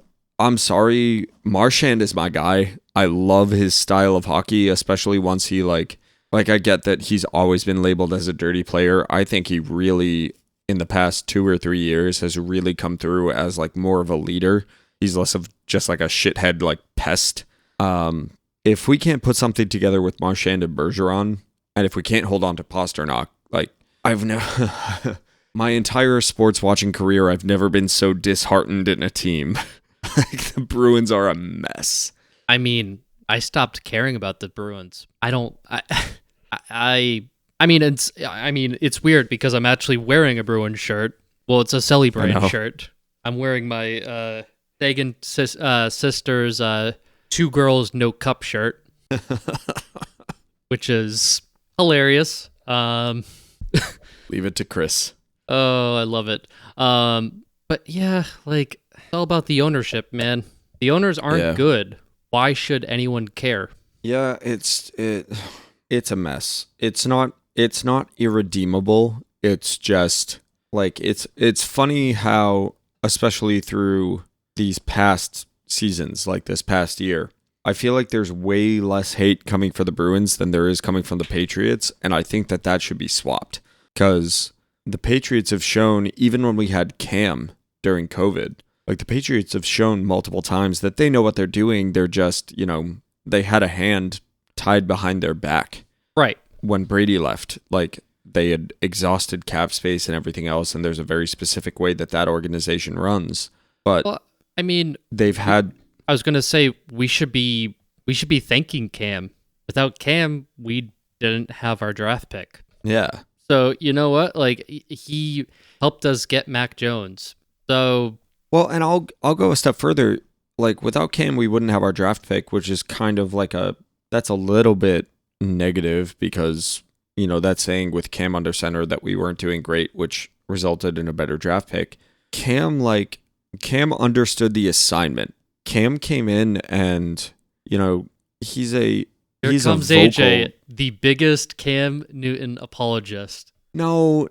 S1: sorry. Marchand is my guy. I love his style of hockey, especially once he like I get that he's always been labeled as a dirty player. I think he really, in the past 2 or 3 years, has really come through as like more of a leader. He's less of just like a shithead like pest. If we can't put something together with Marchand and Bergeron, and if we can't hold on to Pasternak, like, I've never, my entire sports watching career, I've never been so disheartened in a team. Like, the Bruins are a mess.
S2: I mean, I stopped caring about the Bruins. I don't. I mean, it's weird because I'm actually wearing a Bruins shirt. Well, it's a Selly
S1: I
S2: brand
S1: know.
S2: shirt. I'm wearing my Sagan sisters two girls no cup shirt, which is hilarious.
S1: Leave it to Chris.
S2: Oh, I love it. But yeah, like it's all about the ownership, man. The owners aren't
S1: Yeah.
S2: good. Why should anyone care?
S1: Yeah, it's a mess. It's not irredeemable. It's just like it's funny how, especially through these past seasons, like this past year, I feel like there's way less hate coming for the Bruins than there is coming from the Patriots, and I think that should be swapped because the Patriots have shown, even when we had Cam during COVID, like the Patriots have shown multiple times that they know what they're doing. They're just, they had a hand tied behind their back
S2: Right.
S1: when Brady left. Like they had exhausted cap space and everything else, and there's a very specific way that organization runs. But
S2: Well, I mean,
S1: they've had,
S2: I was gonna say we should be thanking Cam. Without Cam, we didn't have our draft pick.
S1: yeah,
S2: So you know what? Like he helped us get Mac Jones. So
S1: well, and I'll go a step further. Like without Cam, we wouldn't have our draft pick, which is kind of like that's a little bit negative because that's saying with Cam under center that we weren't doing great, which resulted in a better draft pick. Cam understood the assignment. Cam came in and he's a
S2: here comes
S1: a vocal,
S2: AJ, the biggest Cam Newton apologist.
S1: No.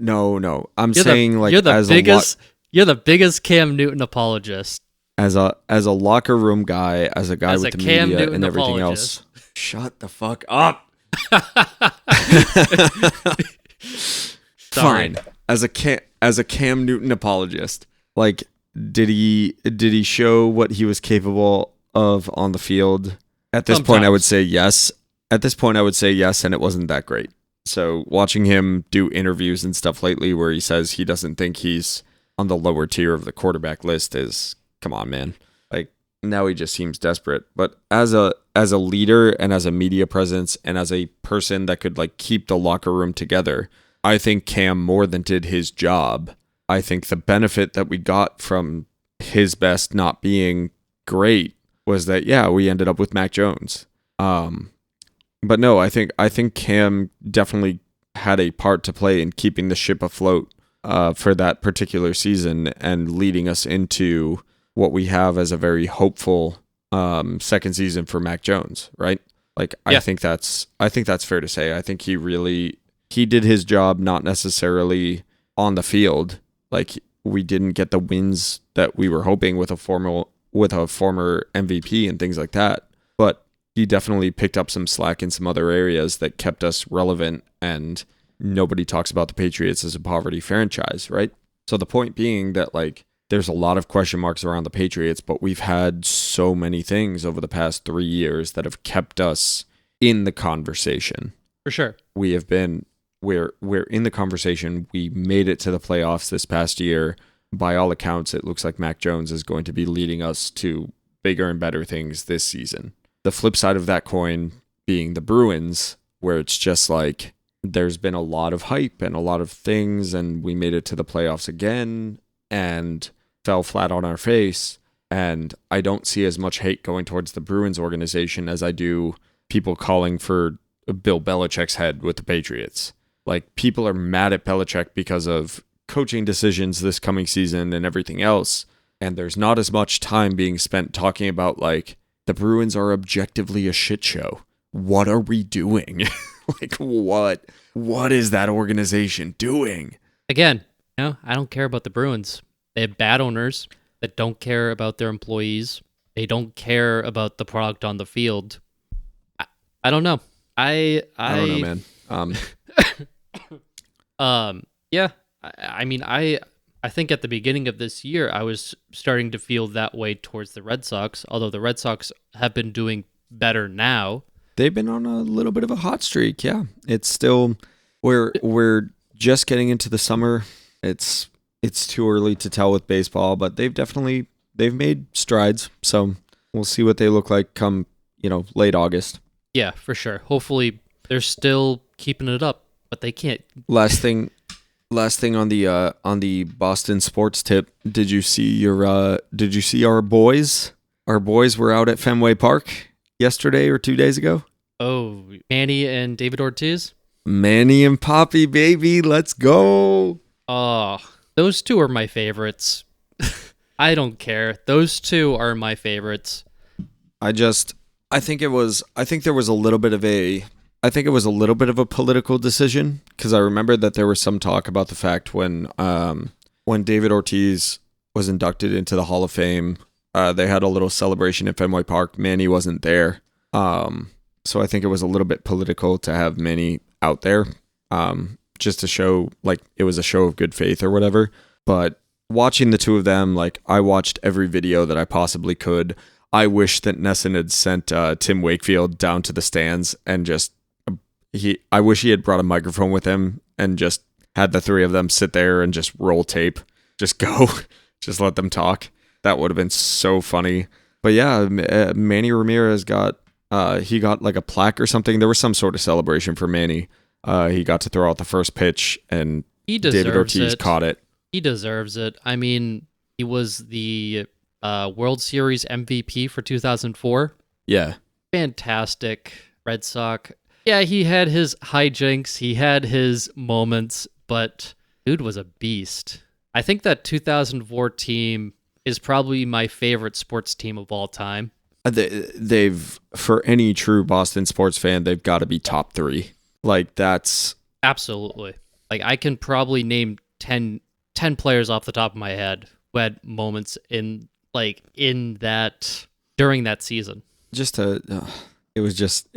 S1: I'm saying like
S2: you're the
S1: as
S2: biggest you're the biggest Cam Newton apologist.
S1: as a locker room guy, as a guy
S2: As
S1: with
S2: a
S1: the
S2: Cam
S1: media
S2: Newton
S1: and everything
S2: apologist.
S1: else. Shut the fuck up.
S2: Sorry.
S1: Fine. As a Cam Newton apologist, like did he show what he was capable of on the field? At this point, I would
S2: Sometimes.
S1: say yes. At this point, I would say yes, and it wasn't that great. So watching him do interviews and stuff lately where he says he doesn't think he's on the lower tier of the quarterback list is, come on, man. Like now he just seems desperate. But as a leader and as a media presence and as a person that could like keep the locker room together, I think Cam more than did his job. I think the benefit that we got from his best not being great was that we ended up with Mac Jones. But no, I think Cam definitely had a part to play in keeping the ship afloat for that particular season and leading us into what we have as a very hopeful second season for Mac Jones, right? Like
S2: Yeah.
S1: I think that's fair to say. I think he did his job, not necessarily on the field. Like we didn't get the wins that we were hoping with a former MVP and things like that. But he definitely picked up some slack in some other areas that kept us relevant, and nobody talks about the Patriots as a poverty franchise, right? So the point being that like there's a lot of question marks around the Patriots, but we've had so many things over the past 3 years that have kept us in the conversation.
S2: For sure.
S1: We have been we're in the conversation. We made it to the playoffs this past year. By all accounts, it looks like Mac Jones is going to be leading us to bigger and better things this season. The flip side of that coin being the Bruins, where it's just like there's been a lot of hype and a lot of things, and we made it to the playoffs again and fell flat on our face. And I don't see as much hate going towards the Bruins organization as I do people calling for Bill Belichick's head with the Patriots. Like people are mad at Belichick because of coaching decisions this coming season and everything else. And there's not as much time being spent talking about like the Bruins are objectively a shit show. What are we doing? Like what is that organization doing?
S2: Again, I don't care about the Bruins. They have bad owners that don't care about their employees. They don't care about the product on the field. I don't know. I
S1: don't know, man.
S2: Yeah. I mean, I think at the beginning of this year, I was starting to feel that way towards the Red Sox, although the Red Sox have been doing better now.
S1: They've been on a little bit of a hot streak, yeah. It's still we're just getting into the summer. It's too early to tell with baseball, but they've made strides. So we'll see what they look like come
S2: late August. Yeah, for sure. Hopefully they're still keeping it up, but they can't.
S1: Last thing on the Boston sports tip. Did you see our boys? Our boys were out at Fenway Park yesterday or 2 days ago.
S2: Oh, Manny and David Ortiz?
S1: Manny and Poppy, baby, let's go.
S2: Oh, those two are my favorites. I don't care. Those two are my favorites.
S1: I think there was a little bit of a political decision, because I remember that there was some talk about the fact when David Ortiz was inducted into the Hall of Fame, they had a little celebration at Fenway Park. Manny wasn't there. So I think it was a little bit political to have Manny out there, just to show like it was a show of good faith or whatever. But watching the two of them, like, I watched every video that I possibly could. I wish that Nesson had sent Tim Wakefield down to the stands and I wish he had brought a microphone with him and just had the three of them sit there and just roll tape. Just go. Just let them talk. That would have been so funny. But yeah, Manny Ramirez got like a plaque or something. There was some sort of celebration for Manny. He got to throw out the first pitch, and David Ortiz caught it.
S2: He deserves it. I mean, he was the World Series MVP for 2004.
S1: Yeah.
S2: Fantastic Red Sox. Yeah, he had his hijinks. He had his moments, but dude was a beast. I think that 2004 team is probably my favorite sports team of all time.
S1: They've, for any true Boston sports fan, they've got to be top 3. Like, that's...
S2: Absolutely. Like, I can probably name 10 players off the top of my head who had moments during that season.
S1: It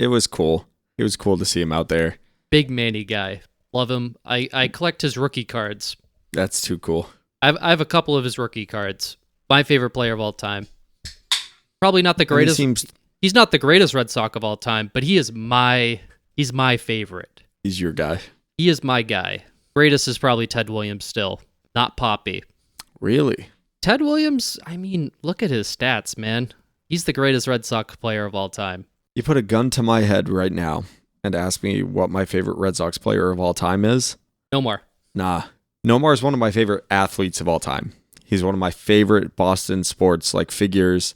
S1: was cool. It was cool to see him out there.
S2: Big Manny guy. Love him. I collect his rookie cards.
S1: That's too cool.
S2: I have a couple of his rookie cards. My favorite player of all time. Probably not the greatest. He's not the greatest Red Sox of all time, but he's my favorite.
S1: He's your guy.
S2: He is my guy. Greatest is probably Ted Williams still, not Poppy.
S1: Really?
S2: Ted Williams, I mean, look at his stats, man. He's the greatest Red Sox player of all time.
S1: You put a gun to my head right now and ask me what my favorite Red Sox player of all time is?
S2: Nomar.
S1: Nah. Nomar is one of my favorite athletes of all time. He's one of my favorite Boston sports figures.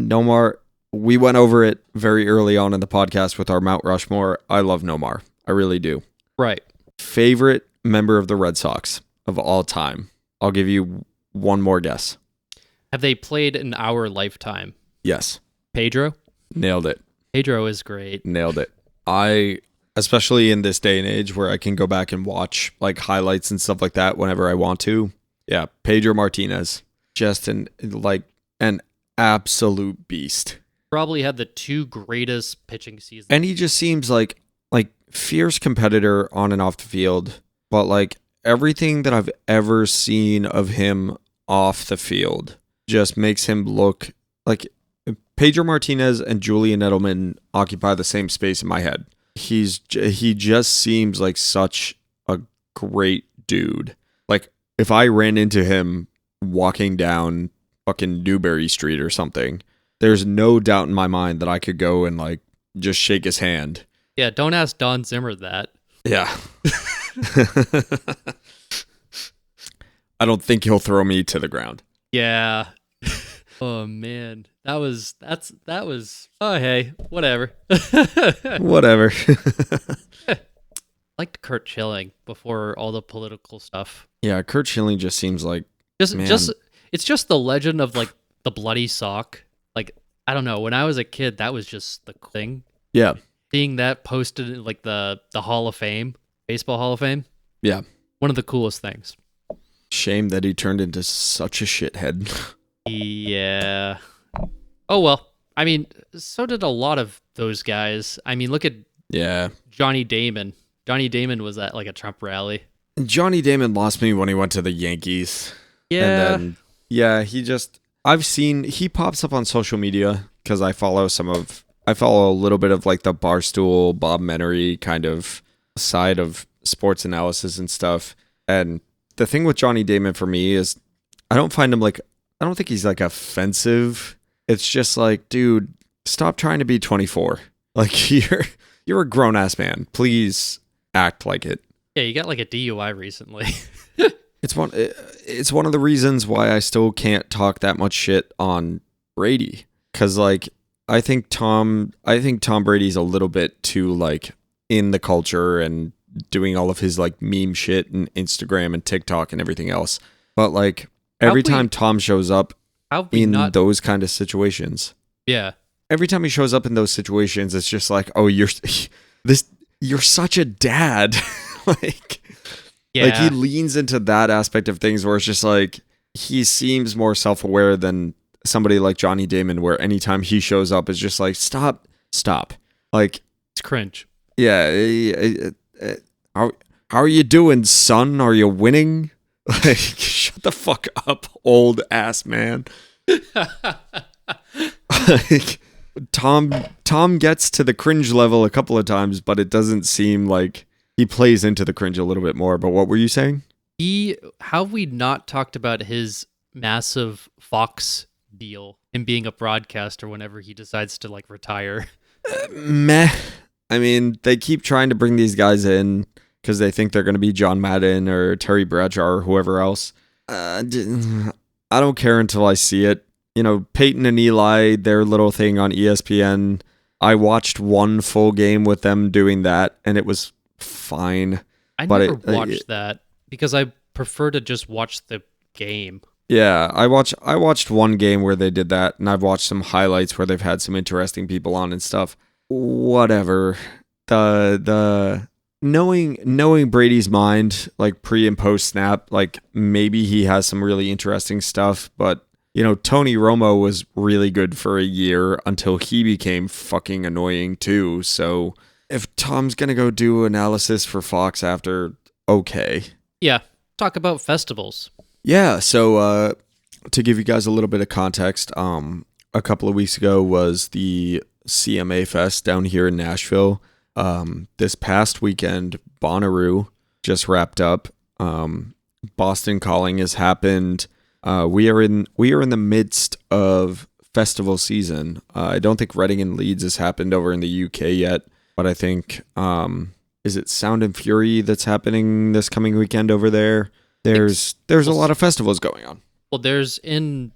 S1: Nomar, we went over it very early on in the podcast with our Mount Rushmore. I love Nomar. I really do.
S2: Right.
S1: Favorite member of the Red Sox of all time? I'll give you one more guess.
S2: Have they played in our lifetime?
S1: Yes.
S2: Pedro?
S1: Nailed it.
S2: Pedro is great.
S1: Nailed it. Especially in this day and age where I can go back and watch highlights and stuff like that whenever I want to. Yeah, Pedro Martinez. Just an absolute beast.
S2: Probably had the 2 greatest pitching seasons.
S1: And he just seems like fierce competitor on and off the field, but everything that I've ever seen of him off the field just makes him look like Pedro Martinez and Julian Edelman occupy the same space in my head. He just seems like such a great dude. If I ran into him walking down fucking Newberry Street or something, there's no doubt in my mind that I could go and just shake his hand.
S2: Yeah, don't ask Don Zimmer that.
S1: Yeah. I don't think he'll throw me to the ground.
S2: Yeah. Oh man. That was oh hey, whatever.
S1: Whatever.
S2: Liked Curt Schilling before all the political stuff.
S1: Yeah, Curt Schilling just seems like
S2: it's just the legend of the bloody sock. I don't know, when I was a kid that was just the thing.
S1: Yeah.
S2: Seeing that posted in the Hall of Fame, Baseball Hall of Fame.
S1: Yeah.
S2: One of the coolest things.
S1: Shame that he turned into such a shithead.
S2: Yeah. Oh well. I mean, so did a lot of those guys. I mean, look at Johnny Damon. Johnny Damon was at a Trump rally.
S1: Johnny Damon lost me when he went to the Yankees.
S2: Yeah.
S1: And then, he pops up on social media because I follow a little bit of the Barstool, Bob Menery kind of side of sports analysis and stuff. And the thing with Johnny Damon for me is I don't find him I don't think he's offensive. It's just dude, stop trying to be 24. Like you're a grown ass man. Please act like it.
S2: Yeah, you got like a DUI recently.
S1: It's one of the reasons why I still can't talk that much shit on Brady, cuz like I think Tom Brady's a little bit too like in the culture and doing all of his like meme shit and Instagram and TikTok and everything else. But like every time Tom shows up in those kind of situations.
S2: Yeah.
S1: Every time he shows up in those situations, it's just like, "Oh, you're such a dad." Like he leans into that aspect of things where it's just like he seems more self-aware than somebody like Johnny Damon, where anytime he shows up it's just like stop. Like
S2: it's cringe.
S1: Yeah. How are you doing, son? Are you winning? Like, shut the fuck up, old ass man. Like, Tom gets to the cringe level a couple of times, but it doesn't seem like he plays into the cringe a little bit more. But what were you saying?
S2: How have we not talked about his massive Fox deal, him being a broadcaster whenever he decides to like retire?
S1: Meh. I mean, they keep trying to bring these guys in because they think they're going to be John Madden or Terry Bradshaw or whoever else. I don't care until I see it. You know, Peyton and Eli, their little thing on ESPN, I watched one full game with them doing that, and it was fine.
S2: I never watched that because I prefer to just watch the game.
S1: Yeah, I watched one game where they did that, and I've watched some highlights where they've had some interesting people on and stuff. Whatever. The knowing Brady's mind, like pre and post snap, like maybe he has some really interesting stuff, but you know, Tony Romo was really good for a year until he became fucking annoying too. So if Tom's gonna go do analysis for Fox after, okay.
S2: Yeah, talk about festivals.
S1: Yeah, so to give you guys a little bit of context, a couple of weeks ago was the CMA Fest down here in Nashville. This past weekend, Bonnaroo just wrapped up. Boston Calling has happened. We are in the midst of festival season. I don't think Reading and Leeds has happened over in the UK yet, but I think is it Sound and Fury that's happening this coming weekend over there? There's a lot of festivals going on.
S2: Well, is it in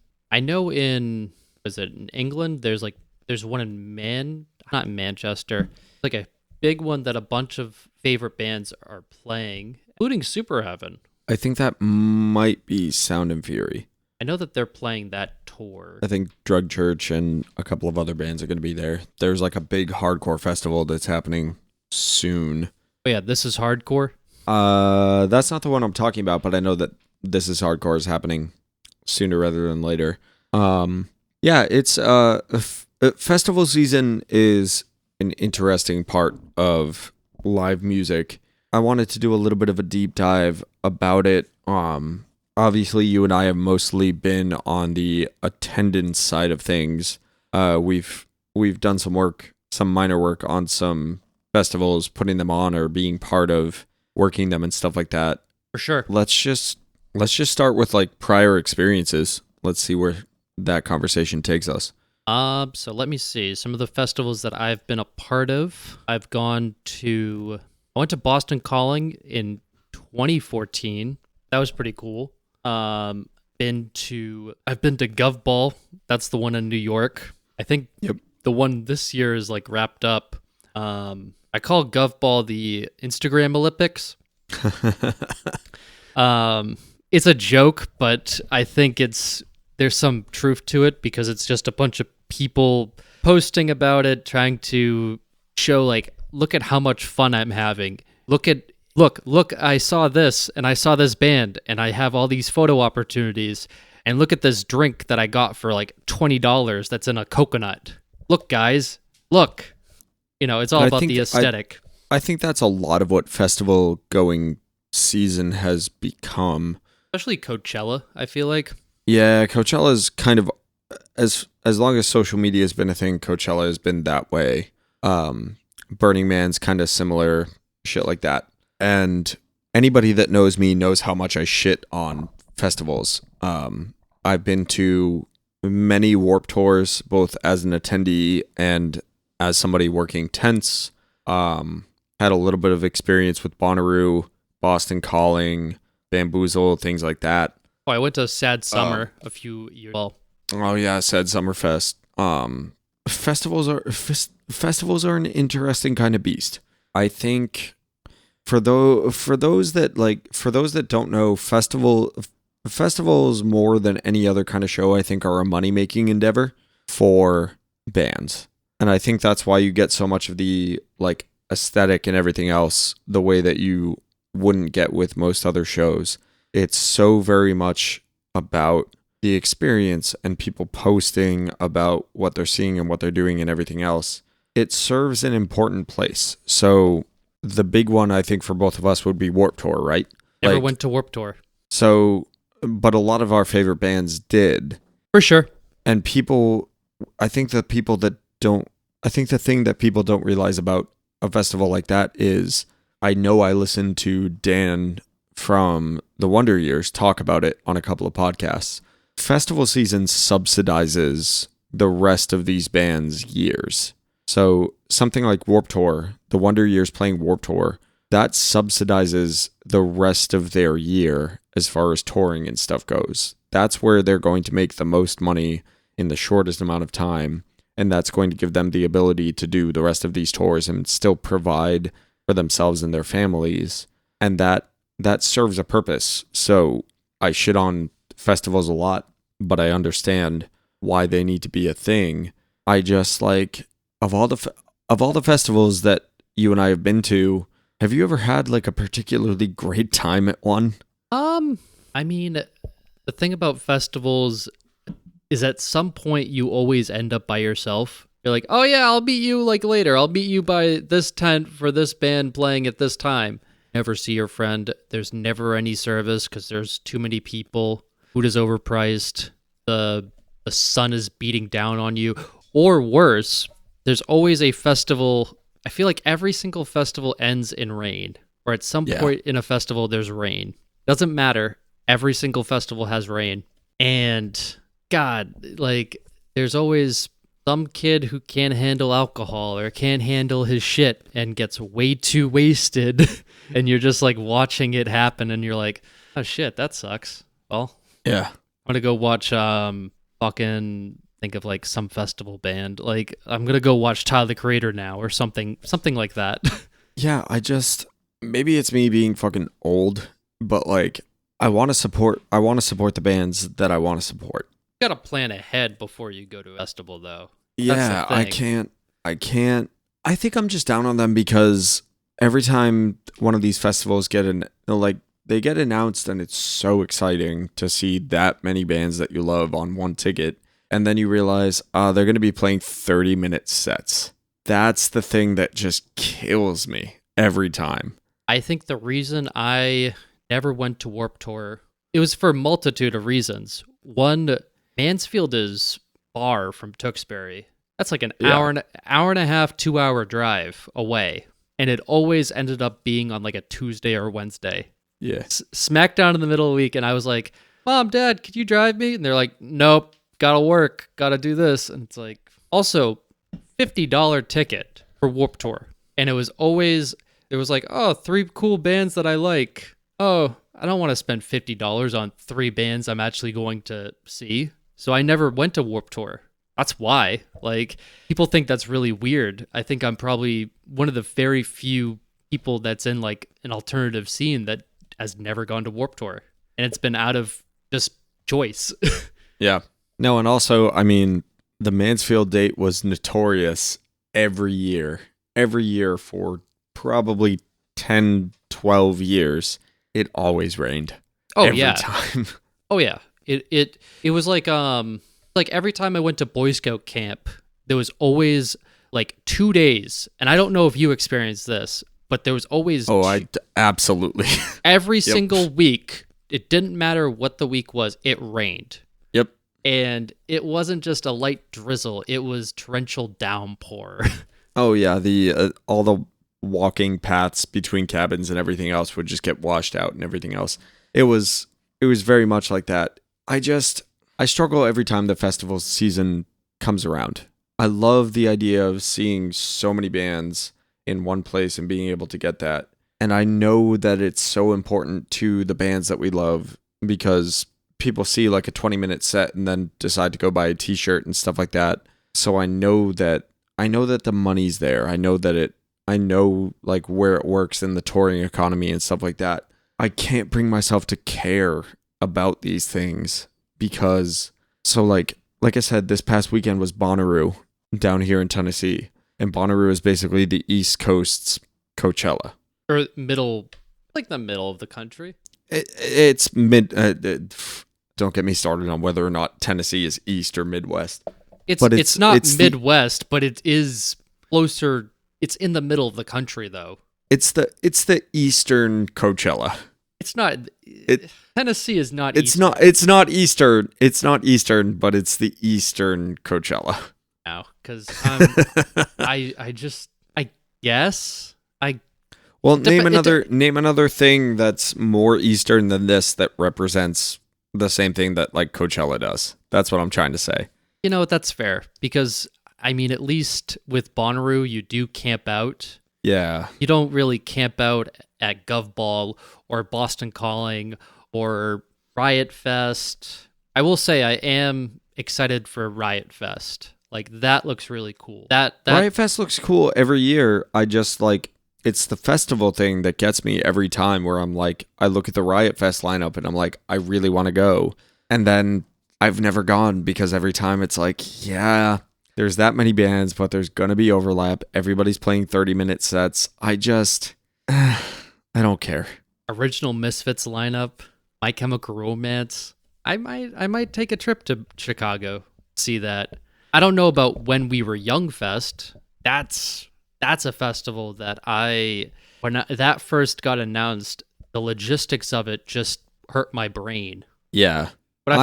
S2: England? There's one in not Manchester, like a big one that a bunch of favorite bands are playing, including Superheaven.
S1: I think that might be Sound and Fury.
S2: I know that they're playing that tour.
S1: I think Drug Church and a couple of other bands are going to be there. There's like a big hardcore festival that's happening soon.
S2: Oh yeah, This Is Hardcore?
S1: That's not the one I'm talking about, but I know that This Is Hardcore is happening sooner rather than later. Yeah, it's festival season is an interesting part of live music. I wanted to do a little bit of a deep dive about it. Obviously, you and I have mostly been on the attendance side of things. We've done some minor work on some festivals, putting them on or being part of working them and stuff like that.
S2: For sure.
S1: Let's just start with like prior experiences. Let's see where that conversation takes us.
S2: So let me see some of the festivals that I've been a part of. I went to Boston Calling in 2014. That was pretty cool. I've been to Gov Ball. That's the one in New York. I think the one this year is like wrapped up. I call Gov Ball the Instagram Olympics. It's a joke, but I think there's some truth to it because it's just a bunch of people posting about it, trying to show like, look at how much fun I'm having. Look, I saw this and I saw this band and I have all these photo opportunities. And look at this drink that I got for like $20 that's in a coconut. Look, guys, look. You know, it's all about the aesthetic.
S1: I think that's a lot of what festival going season has become.
S2: Especially Coachella, I feel like.
S1: Yeah, Coachella's kind of, as long as social media has been a thing, Coachella has been that way. Burning Man's kind of similar, shit like that. And anybody that knows me knows how much I shit on festivals. I've been to many Warped Tours, both as an attendee and as somebody working tents. Had a little bit of experience with Bonnaroo, Boston Calling, Bamboozle, things like that.
S2: Oh, I went to Sad Summer a few years. Well,
S1: Oh yeah, said Summerfest. Festivals are an interesting kind of beast. I think for those that don't know, festivals more than any other kind of show, I think, are a money making endeavor for bands, and I think that's why you get so much of the like aesthetic and everything else the way that you wouldn't get with most other shows. It's so very much about the experience and people posting about what they're seeing and what they're doing and everything else. It serves an important place. So the big one, I think, for both of us would be Warped Tour, right?
S2: never went to Warped Tour.
S1: So, but a lot of our favorite bands did.
S2: For sure.
S1: And people, I think the thing that people don't realize about a festival like that is, I know I listened to Dan from the Wonder Years talk about it on a couple of podcasts. Festival season subsidizes the rest of these bands' years. So something like Warped Tour, the Wonder Years playing Warped Tour, that subsidizes the rest of their year as far as touring and stuff goes. That's where they're going to make the most money in the shortest amount of time, and that's going to give them the ability to do the rest of these tours and still provide for themselves and their families, and that serves a purpose. So I shit on festivals a lot, but I understand why they need to be a thing. I just like, of all the festivals that you and I have been to, have you ever had like a particularly great time at one?
S2: I mean, the thing about festivals is at some point you always end up by yourself. You're like, oh yeah, I'll meet you like later. I'll meet you by this tent for this band playing at this time. Never see your friend. There's never any service because there's too many people. Food is overpriced. The sun is beating down on you. Or worse, there's always a festival. I feel like every single festival ends in rain. Or at some point in a festival, there's rain. Doesn't matter. Every single festival has rain. And God, like, there's always some kid who can't handle alcohol or can't handle his shit and gets way too wasted. And you're just like watching it happen and you're like, oh shit, that sucks. Well,
S1: yeah.
S2: I'm gonna go watch fucking think of like some festival band. Like I'm gonna go watch Tyler the Creator now or something like that.
S1: Yeah, maybe it's me being fucking old, but like I want to support the bands that I want to support.
S2: You gotta plan ahead before you go to a festival though.
S1: Yeah, I can't. I think I'm just down on them because every time one of these festivals they get announced and it's so exciting to see that many bands that you love on one ticket. And then you realize they're going to be playing 30-minute sets. That's the thing that just kills me every time.
S2: I think the reason I never went to Warped Tour, it was for a multitude of reasons. One, Mansfield is far from Tewksbury. That's like an hour and a half, 2-hour drive away. And it always ended up being on like a Tuesday or Wednesday.
S1: Yeah.
S2: Smack down in the middle of the week. And I was like, Mom, Dad, could you drive me? And they're like, nope, gotta work, gotta do this. And it's like, also $50 ticket for Warped Tour. And it was always, there was like, oh, 3 cool bands that I like. Oh, I don't want to spend $50 on 3 bands I'm actually going to see. So I never went to Warped Tour. That's why. Like, people think that's really weird. I think I'm probably one of the very few people that's in like an alternative scene that has never gone to Warped Tour. And it's been out of just choice.
S1: Yeah. No, and also, I mean, the Mansfield date was notorious every year for probably 10, 12 years. It always rained.
S2: Oh,
S1: every
S2: yeah.
S1: time.
S2: Oh, yeah. It was like every time I went to Boy Scout camp, there was always like 2 days. And I don't know if you experienced this, but there was always...
S1: Oh, absolutely.
S2: Every single week, it didn't matter what the week was, it rained.
S1: Yep.
S2: And it wasn't just a light drizzle, it was torrential downpour.
S1: Oh, yeah. All the walking paths between cabins and everything else would just get washed out and everything else. It was very much like that. I struggle every time the festival season comes around. I love the idea of seeing so many bands in one place and being able to get that. And I know that it's so important to the bands that we love because people see like a 20-minute set and then decide to go buy a t-shirt and stuff like that. So I know that the money's there. I know like where it works in the touring economy and stuff like that. I can't bring myself to care about these things because like I said, this past weekend was Bonnaroo down here in Tennessee, and Bonnaroo is basically the East Coast's Coachella.
S2: Or middle, like the middle of the country.
S1: It's mid. Don't get me started on whether or not Tennessee is East or Midwest.
S2: It's not Midwest, but it is closer. It's in the middle of the country, though.
S1: It's the Eastern Coachella.
S2: It's not. Tennessee is not.
S1: It's Eastern. It's not Eastern. It's not Eastern, but it's the Eastern Coachella.
S2: No, because I guess.
S1: Well, name another thing that's more Eastern than this that represents the same thing that like Coachella does. That's what I'm trying to say.
S2: You know, that's fair because I mean, at least with Bonnaroo, you do camp out.
S1: Yeah.
S2: You don't really camp out at Gov Ball or Boston Calling or Riot Fest. I will say I am excited for Riot Fest. Like that looks really cool. That
S1: Riot Fest looks cool every year. I just like it's the festival thing that gets me every time where I'm like, I look at the Riot Fest lineup and I'm like, I really want to go. And then I've never gone because every time it's like, yeah, there's that many bands, but there's going to be overlap. Everybody's playing 30-minute sets. I don't care.
S2: Original Misfits lineup, My Chemical Romance. I might take a trip to Chicago, see that. I don't know about When We Were Young Fest. That's a festival that when that first got announced, the logistics of it just hurt my brain.
S1: Yeah.
S2: What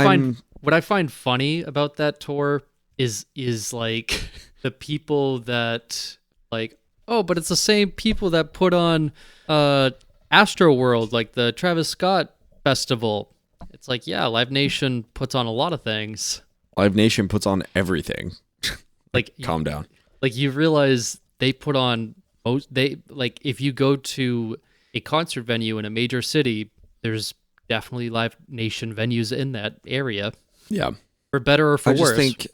S2: I find funny about that tour is like the people that like, oh, but it's the same people that put on Astro World, like the Travis Scott festival. It's like, yeah, Live Nation puts on a lot of things.
S1: Live Nation puts on everything.
S2: Like
S1: calm down.
S2: Like you realize they put on if you go to a concert venue in a major city, there's definitely Live Nation venues in that area.
S1: Yeah.
S2: For better or for worse.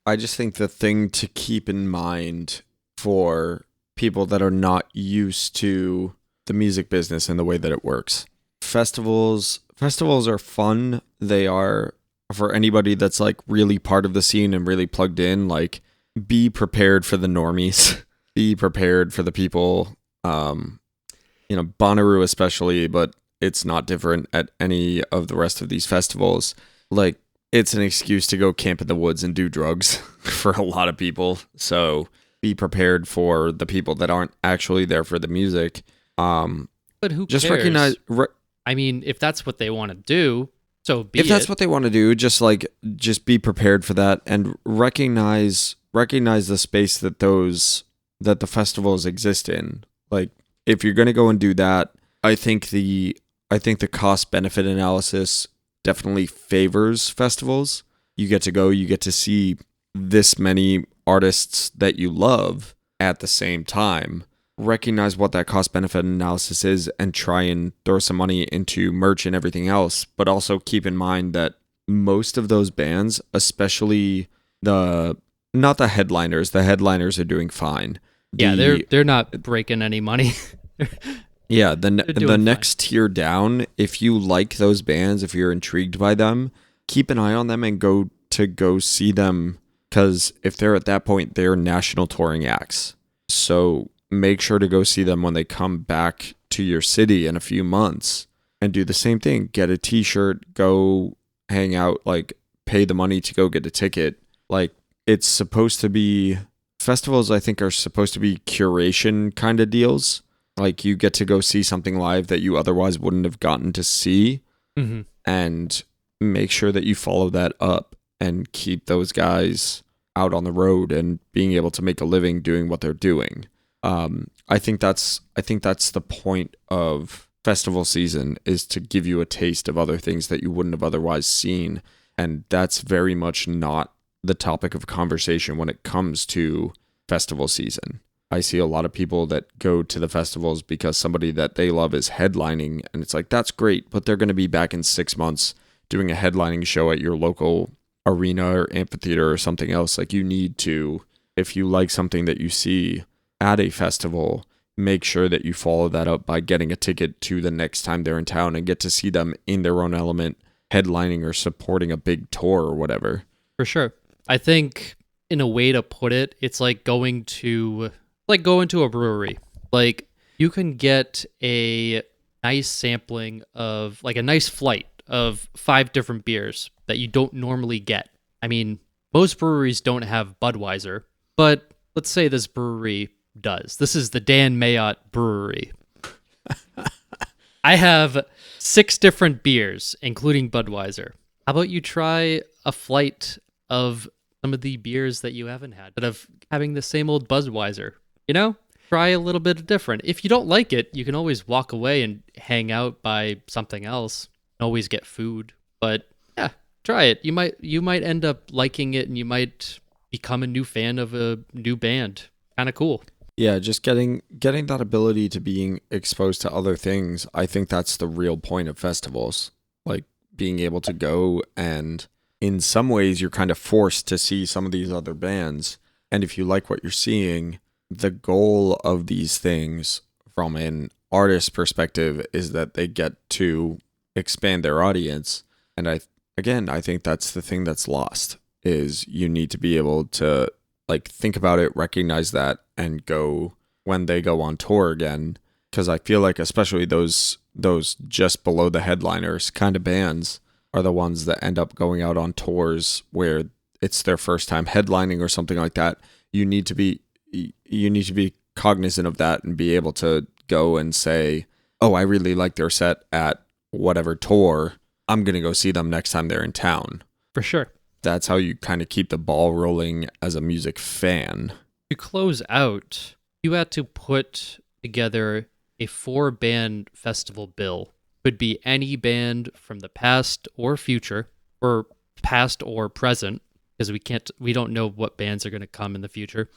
S1: I just think the thing to keep in mind for people that are not used to the music business and the way that it works. Festivals are fun. They are for anybody that's like really part of the scene and really plugged in, like be prepared for the normies. Be prepared for the people, Bonnaroo especially, but it's not different at any of the rest of these festivals. Like, it's an excuse to go camp in the woods and do drugs for a lot of people. So be prepared for the people that aren't actually there for the music.
S2: But who
S1: just
S2: cares?
S1: recognize.
S2: I mean, if that's what they want to do, so be it.
S1: If that's what they want to do, just be prepared for that and recognize the space that the festivals exist in. Like, if you're going to go and do that, I think the cost benefit analysis definitely favors festivals. You get to go, you get to see this many artists that you love at the same time. Recognize what that cost benefit analysis is and try and throw some money into merch and everything else. But also keep in mind that most of those bands, especially not the headliners are doing fine.
S2: Yeah, they're not breaking any money.
S1: Yeah, the next tier down, if you like those bands, if you're intrigued by them, keep an eye on them and go see them, because if they're at that point, they're national touring acts. So make sure to go see them when they come back to your city in a few months and do the same thing. Get a t-shirt, go hang out, like pay the money to go get a ticket. Like, it's supposed to be, festivals I think are supposed to be curation kind of deals. Like, you get to go see something live that you otherwise wouldn't have gotten to see.
S2: Mm-hmm.
S1: And make sure that you follow that up and keep those guys out on the road and being able to make a living doing what they're doing. I think that's the point of festival season, is to give you a taste of other things that you wouldn't have otherwise seen. And that's very much not the topic of conversation when it comes to festival season. I see a lot of people that go to the festivals because somebody that they love is headlining, and it's like, that's great, but they're going to be back in 6 months doing a headlining show at your local arena or amphitheater or something else. Like, you need to, if you like something that you see at a festival, make sure that you follow that up by getting a ticket to the next time they're in town and get to see them in their own element, headlining or supporting a big tour or whatever.
S2: For sure. I think in a way to put it, it's like going to a brewery. Like, you can get a nice sampling of, like, a nice flight of 5 different beers that you don't normally get. I mean, most breweries don't have Budweiser, but let's say this brewery does. This is the Dan Mayotte Brewery. I have 6 different beers, including Budweiser. How about you try a flight of some of the beers that you haven't had, instead of having the same old Budweiser? You know, try a little bit different. If you don't like it, you can always walk away and hang out by something else. Always get food, but yeah, try it. You might end up liking it, and you might become a new fan of a new band. Kind of cool.
S1: Yeah, just getting that ability to being exposed to other things. I think that's the real point of festivals. Like, being able to go, and in some ways you're kind of forced to see some of these other bands. And if you like what you're seeing, the goal of these things from an artist perspective is that they get to expand their audience. And I think that's the thing that's lost, is you need to be able to, like, think about it, recognize that, and go when they go on tour again. Because I feel like especially those just below the headliners kind of bands are the ones that end up going out on tours where it's their first time headlining or something like that. You need to be cognizant of that and be able to go and say, oh, I really like their set at whatever tour. I'm going to go see them next time they're in town.
S2: For sure.
S1: That's how you kind of keep the ball rolling as a music fan.
S2: To close out, you had to put together a 4-band festival bill. Could be any band from the past or future, or past or present, because we don't know what bands are going to come in the future.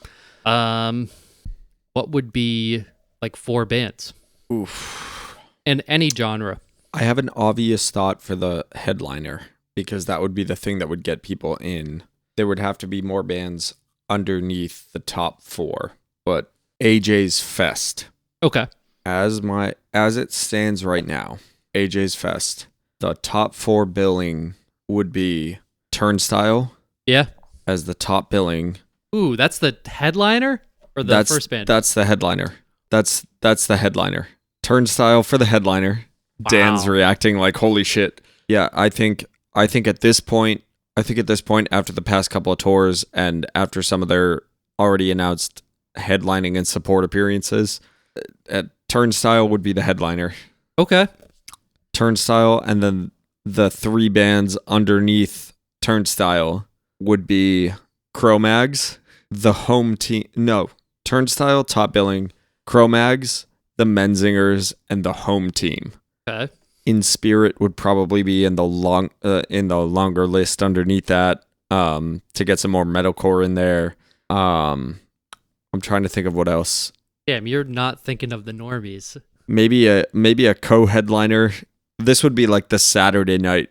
S2: What would be like 4 bands?
S1: Oof.
S2: In any genre.
S1: I have an obvious thought for the headliner, because that would be the thing that would get people in. There would have to be more bands underneath the top 4, but AJ's Fest.
S2: Okay.
S1: As it stands right now, AJ's Fest, the top 4 billing would be Turnstile.
S2: Yeah.
S1: As the top billing.
S2: Ooh, that's the headliner or the first band?
S1: That's the headliner. That's the headliner. Turnstile for the headliner. Wow. Dan's reacting like, holy shit. Yeah, I think at this point, after the past couple of tours and after some of their already announced headlining and support appearances, Turnstile would be the headliner.
S2: Okay.
S1: Turnstile, and then the 3 bands underneath Turnstile would be Cro-Mags, the home team. No, Turnstile, top billing, Cro-Mags, the Menzingers, and the home team.
S2: Okay.
S1: In Spirit would probably be in the longer list underneath that, to get some more metalcore in there. I'm trying to think of what else.
S2: Damn, you're not thinking of the normies.
S1: Maybe a co-headliner. This would be like the Saturday night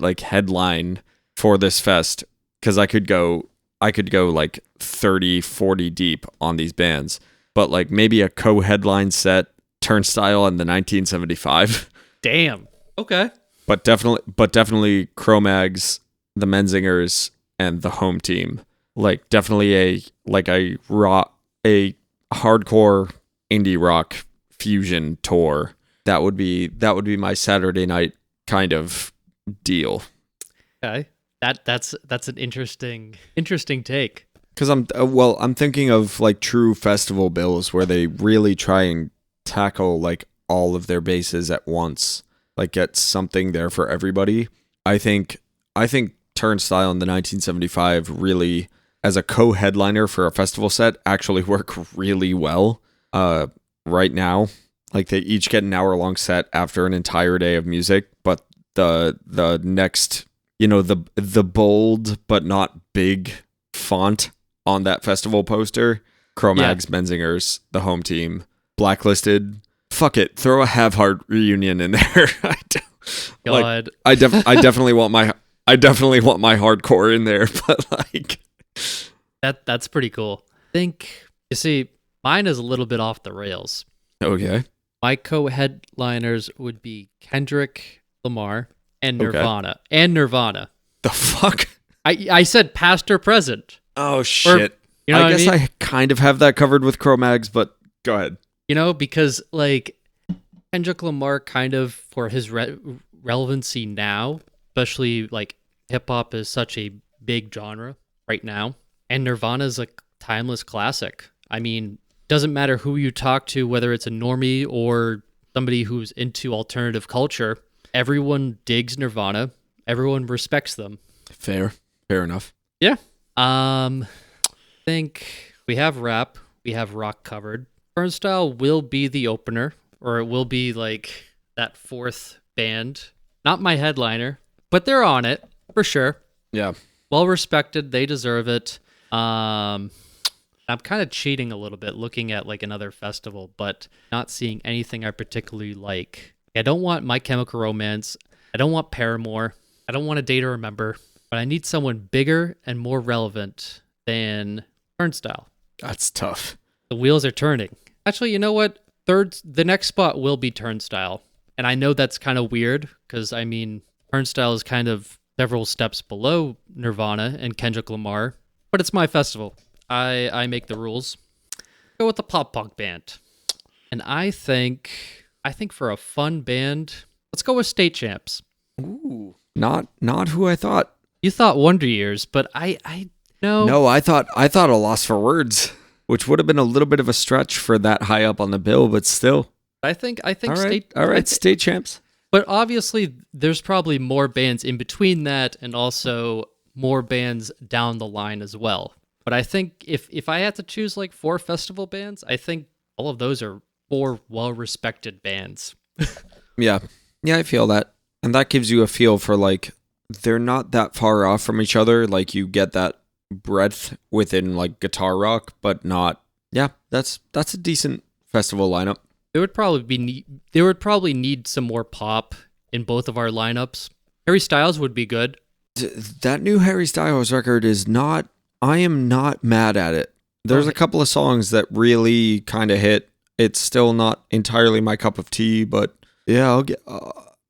S1: like headline for this fest, because I could go like 30, 40 deep on these bands, but like maybe a co-headline set, Turnstile and the 1975.
S2: Damn. Okay.
S1: But definitely Cro-Mags, the Menzingers, and the home team. Like, definitely a hardcore indie rock fusion tour. That would be my Saturday night kind of deal.
S2: Okay. That's an interesting take.
S1: Because I'm thinking of like true festival bills where they really try and tackle like all of their bases at once, like get something there for everybody. I think Turnstile and the 1975 really, as a co-headliner for a festival set, actually work really well right now. Like, they each get an hour-long set after an entire day of music, but the next the bold but not big font on that festival poster. Cro-Mags, Menzingers, the home team, Blacklisted. Fuck it, throw a Have Heart reunion in there.
S2: God,
S1: I definitely want my hardcore in there, but like
S2: that's pretty cool. You see, mine is a little bit off the rails.
S1: okay.
S2: My co-headliners would be Kendrick Lamar and Nirvana. And Nirvana.
S1: The fuck?
S2: I said past or present.
S1: Oh shit.
S2: You know
S1: I guess
S2: what I mean?
S1: I kind of have that covered with Cro-Mags, but go ahead.
S2: Because like Kendrick Lamar kind of for his relevancy now, especially like hip hop is such a big genre right now, and Nirvana is a timeless classic. I mean, doesn't matter who you talk to, whether it's a normie or somebody who's into alternative culture, everyone digs Nirvana. Everyone respects them.
S1: Fair enough.
S2: Yeah. I think we have rap, we have rock covered. Turnstile will be the opener, or it will be like that fourth band. Not my headliner, but they're on it for sure.
S1: Yeah.
S2: Well respected, they deserve it. I'm kind of cheating a little bit looking at like another festival, but not seeing anything I particularly like. I don't want My Chemical Romance. I don't want Paramore. I don't want A Day to Remember, but I need someone bigger and more relevant than Turnstile.
S1: That's tough.
S2: The wheels are turning. Actually, you know what? The next spot will be Turnstile. And I know that's kind of weird because, I mean, Turnstile is kind of several steps below Nirvana and Kendrick Lamar, but it's my festival. I make the rules. Go with the pop punk band. And I think for a fun band, let's go with State Champs.
S1: Ooh. Not who I thought.
S2: You thought Wonder Years, but I no.
S1: No, I thought A Loss for Words, which would have been a little bit of a stretch for that high up on the bill, but still.
S2: I think
S1: All right, State Champs.
S2: But obviously, there's probably more bands in between that, and also more bands down the line as well. But I think if I had to choose like 4 festival bands, I think all of those are 4 well-respected bands.
S1: Yeah, I feel that, and that gives you a feel for like they're not that far off from each other. Like you get that breadth within like guitar rock, but not. Yeah, that's a decent festival lineup.
S2: There would probably need some more pop in both of our lineups. Harry Styles would be good.
S1: That new Harry Styles record is not. I am not mad at it. There's a couple of songs that really kind of hit. It's still not entirely my cup of tea, but yeah,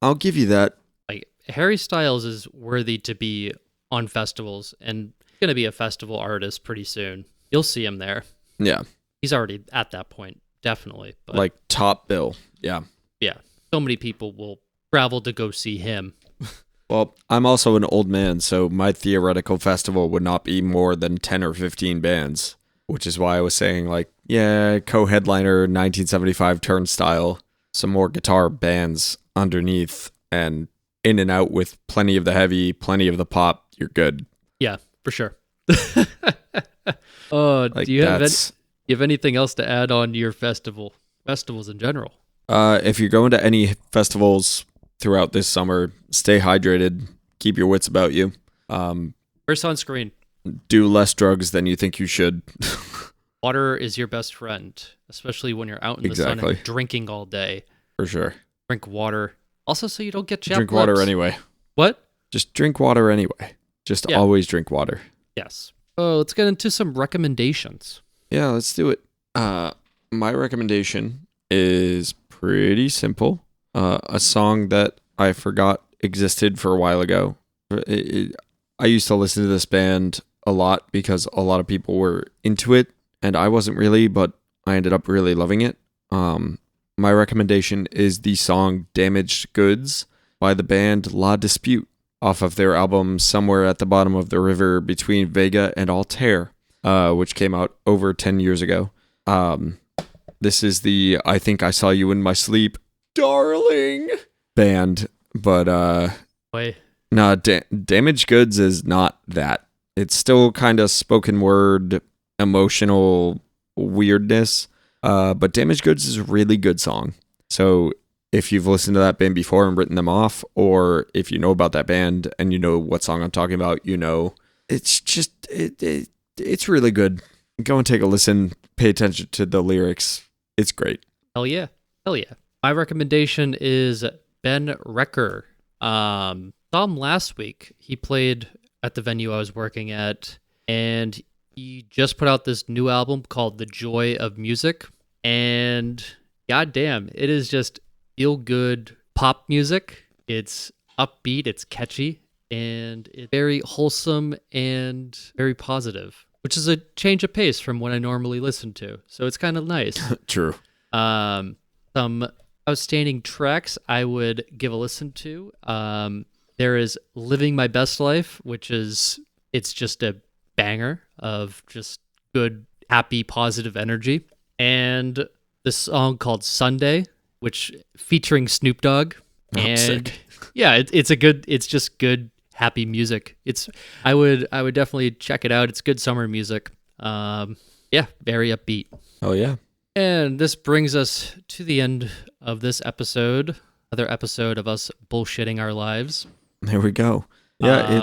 S1: I'll give you that.
S2: Like Harry Styles is worthy to be on festivals and going to be a festival artist pretty soon. You'll see him there.
S1: Yeah.
S2: He's already at that point, definitely. But
S1: like top bill. Yeah.
S2: Yeah. So many people will travel to go see him.
S1: Well, I'm also an old man, so my theoretical festival would not be more than 10 or 15 bands, which is why I was saying, like, yeah, co-headliner, 1975 Turnstile, some more guitar bands underneath, and in and out with plenty of the heavy, plenty of the pop, you're good.
S2: Yeah, for sure. Do you have anything else to add on your festivals in general?
S1: If you're going to any festivals throughout this summer, stay hydrated, keep your wits about you.
S2: Wear sunscreen.
S1: Do less drugs than you think you should.
S2: Water is your best friend, especially when you're out in the sun and drinking all day.
S1: For sure.
S2: Drink water. Also, so you don't get chapped
S1: Drink
S2: lips.
S1: water anyway.
S2: What?
S1: Just drink water anyway. Always drink water.
S2: Yes. Oh, let's get into some recommendations.
S1: Yeah, let's do it. My recommendation is pretty simple. A song that I forgot existed for a while ago. I used to listen to this band a lot because a lot of people were into it, and I wasn't really, but I ended up really loving it. My recommendation is the song Damaged Goods by the band La Dispute off of their album Somewhere at the Bottom of the River Between Vega and Altair, which came out over 10 years ago. This is the I Think I Saw You in My Sleep, Darling band, but Damaged Goods is not that. It's still kind of spoken word, emotional weirdness, but Damaged Goods is a really good song. So if you've listened to that band before and written them off, or if you know about that band and you know what song I'm talking about, it's just it's really good. Go and take a listen. Pay attention to the lyrics. It's great.
S2: Hell yeah. Hell yeah. My recommendation is Ben Recker. Saw him last week. He played at the venue I was working at, and he just put out this new album called The Joy of Music. And goddamn, it is just feel good pop music. It's upbeat, it's catchy, and it's very wholesome and very positive, which is a change of pace from what I normally listen to. So it's kind of nice.
S1: True.
S2: Some outstanding tracks I would give a listen to. There is Living My Best Life, it's just a banger of just good, happy, positive energy. And this song called Sunday, which featuring Snoop Dogg. And
S1: sick.
S2: yeah, it's just good, happy music. I would definitely check it out. It's good summer music. Yeah, very upbeat.
S1: Oh yeah.
S2: And this brings us to the end of this episode. Another episode of us bullshitting our lives.
S1: There we go. Yeah,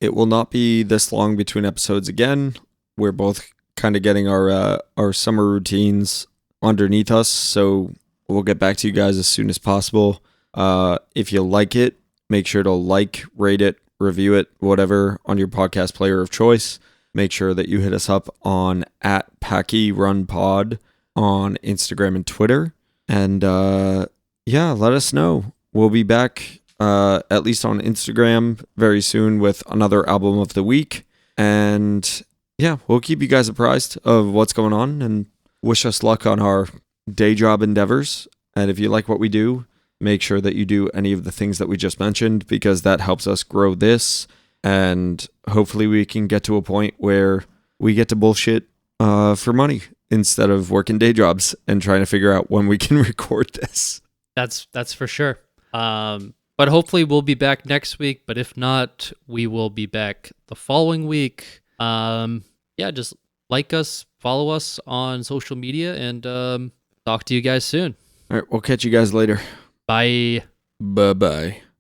S1: it will not be this long between episodes again. We're both kind of getting our summer routines underneath us, so we'll get back to you guys as soon as possible. If you like it, make sure to like, rate it, review it, whatever, on your podcast player of choice. Make sure that you hit us up on @PackyRunPod on Instagram and Twitter. And yeah, let us know. We'll be back at least on Instagram very soon with another album of the week. And yeah, we'll keep you guys apprised of what's going on and wish us luck on our day job endeavors. And if you like what we do, make sure that you do any of the things that we just mentioned, because that helps us grow this. And hopefully we can get to a point where we get to bullshit for money instead of working day jobs and trying to figure out when we can record this.
S2: That's for sure. But hopefully we'll be back next week. But if not, we will be back the following week. Yeah, just like us, follow us on social media, and talk to you guys soon.
S1: All right, we'll catch you guys later.
S2: Bye.
S1: Bye-bye.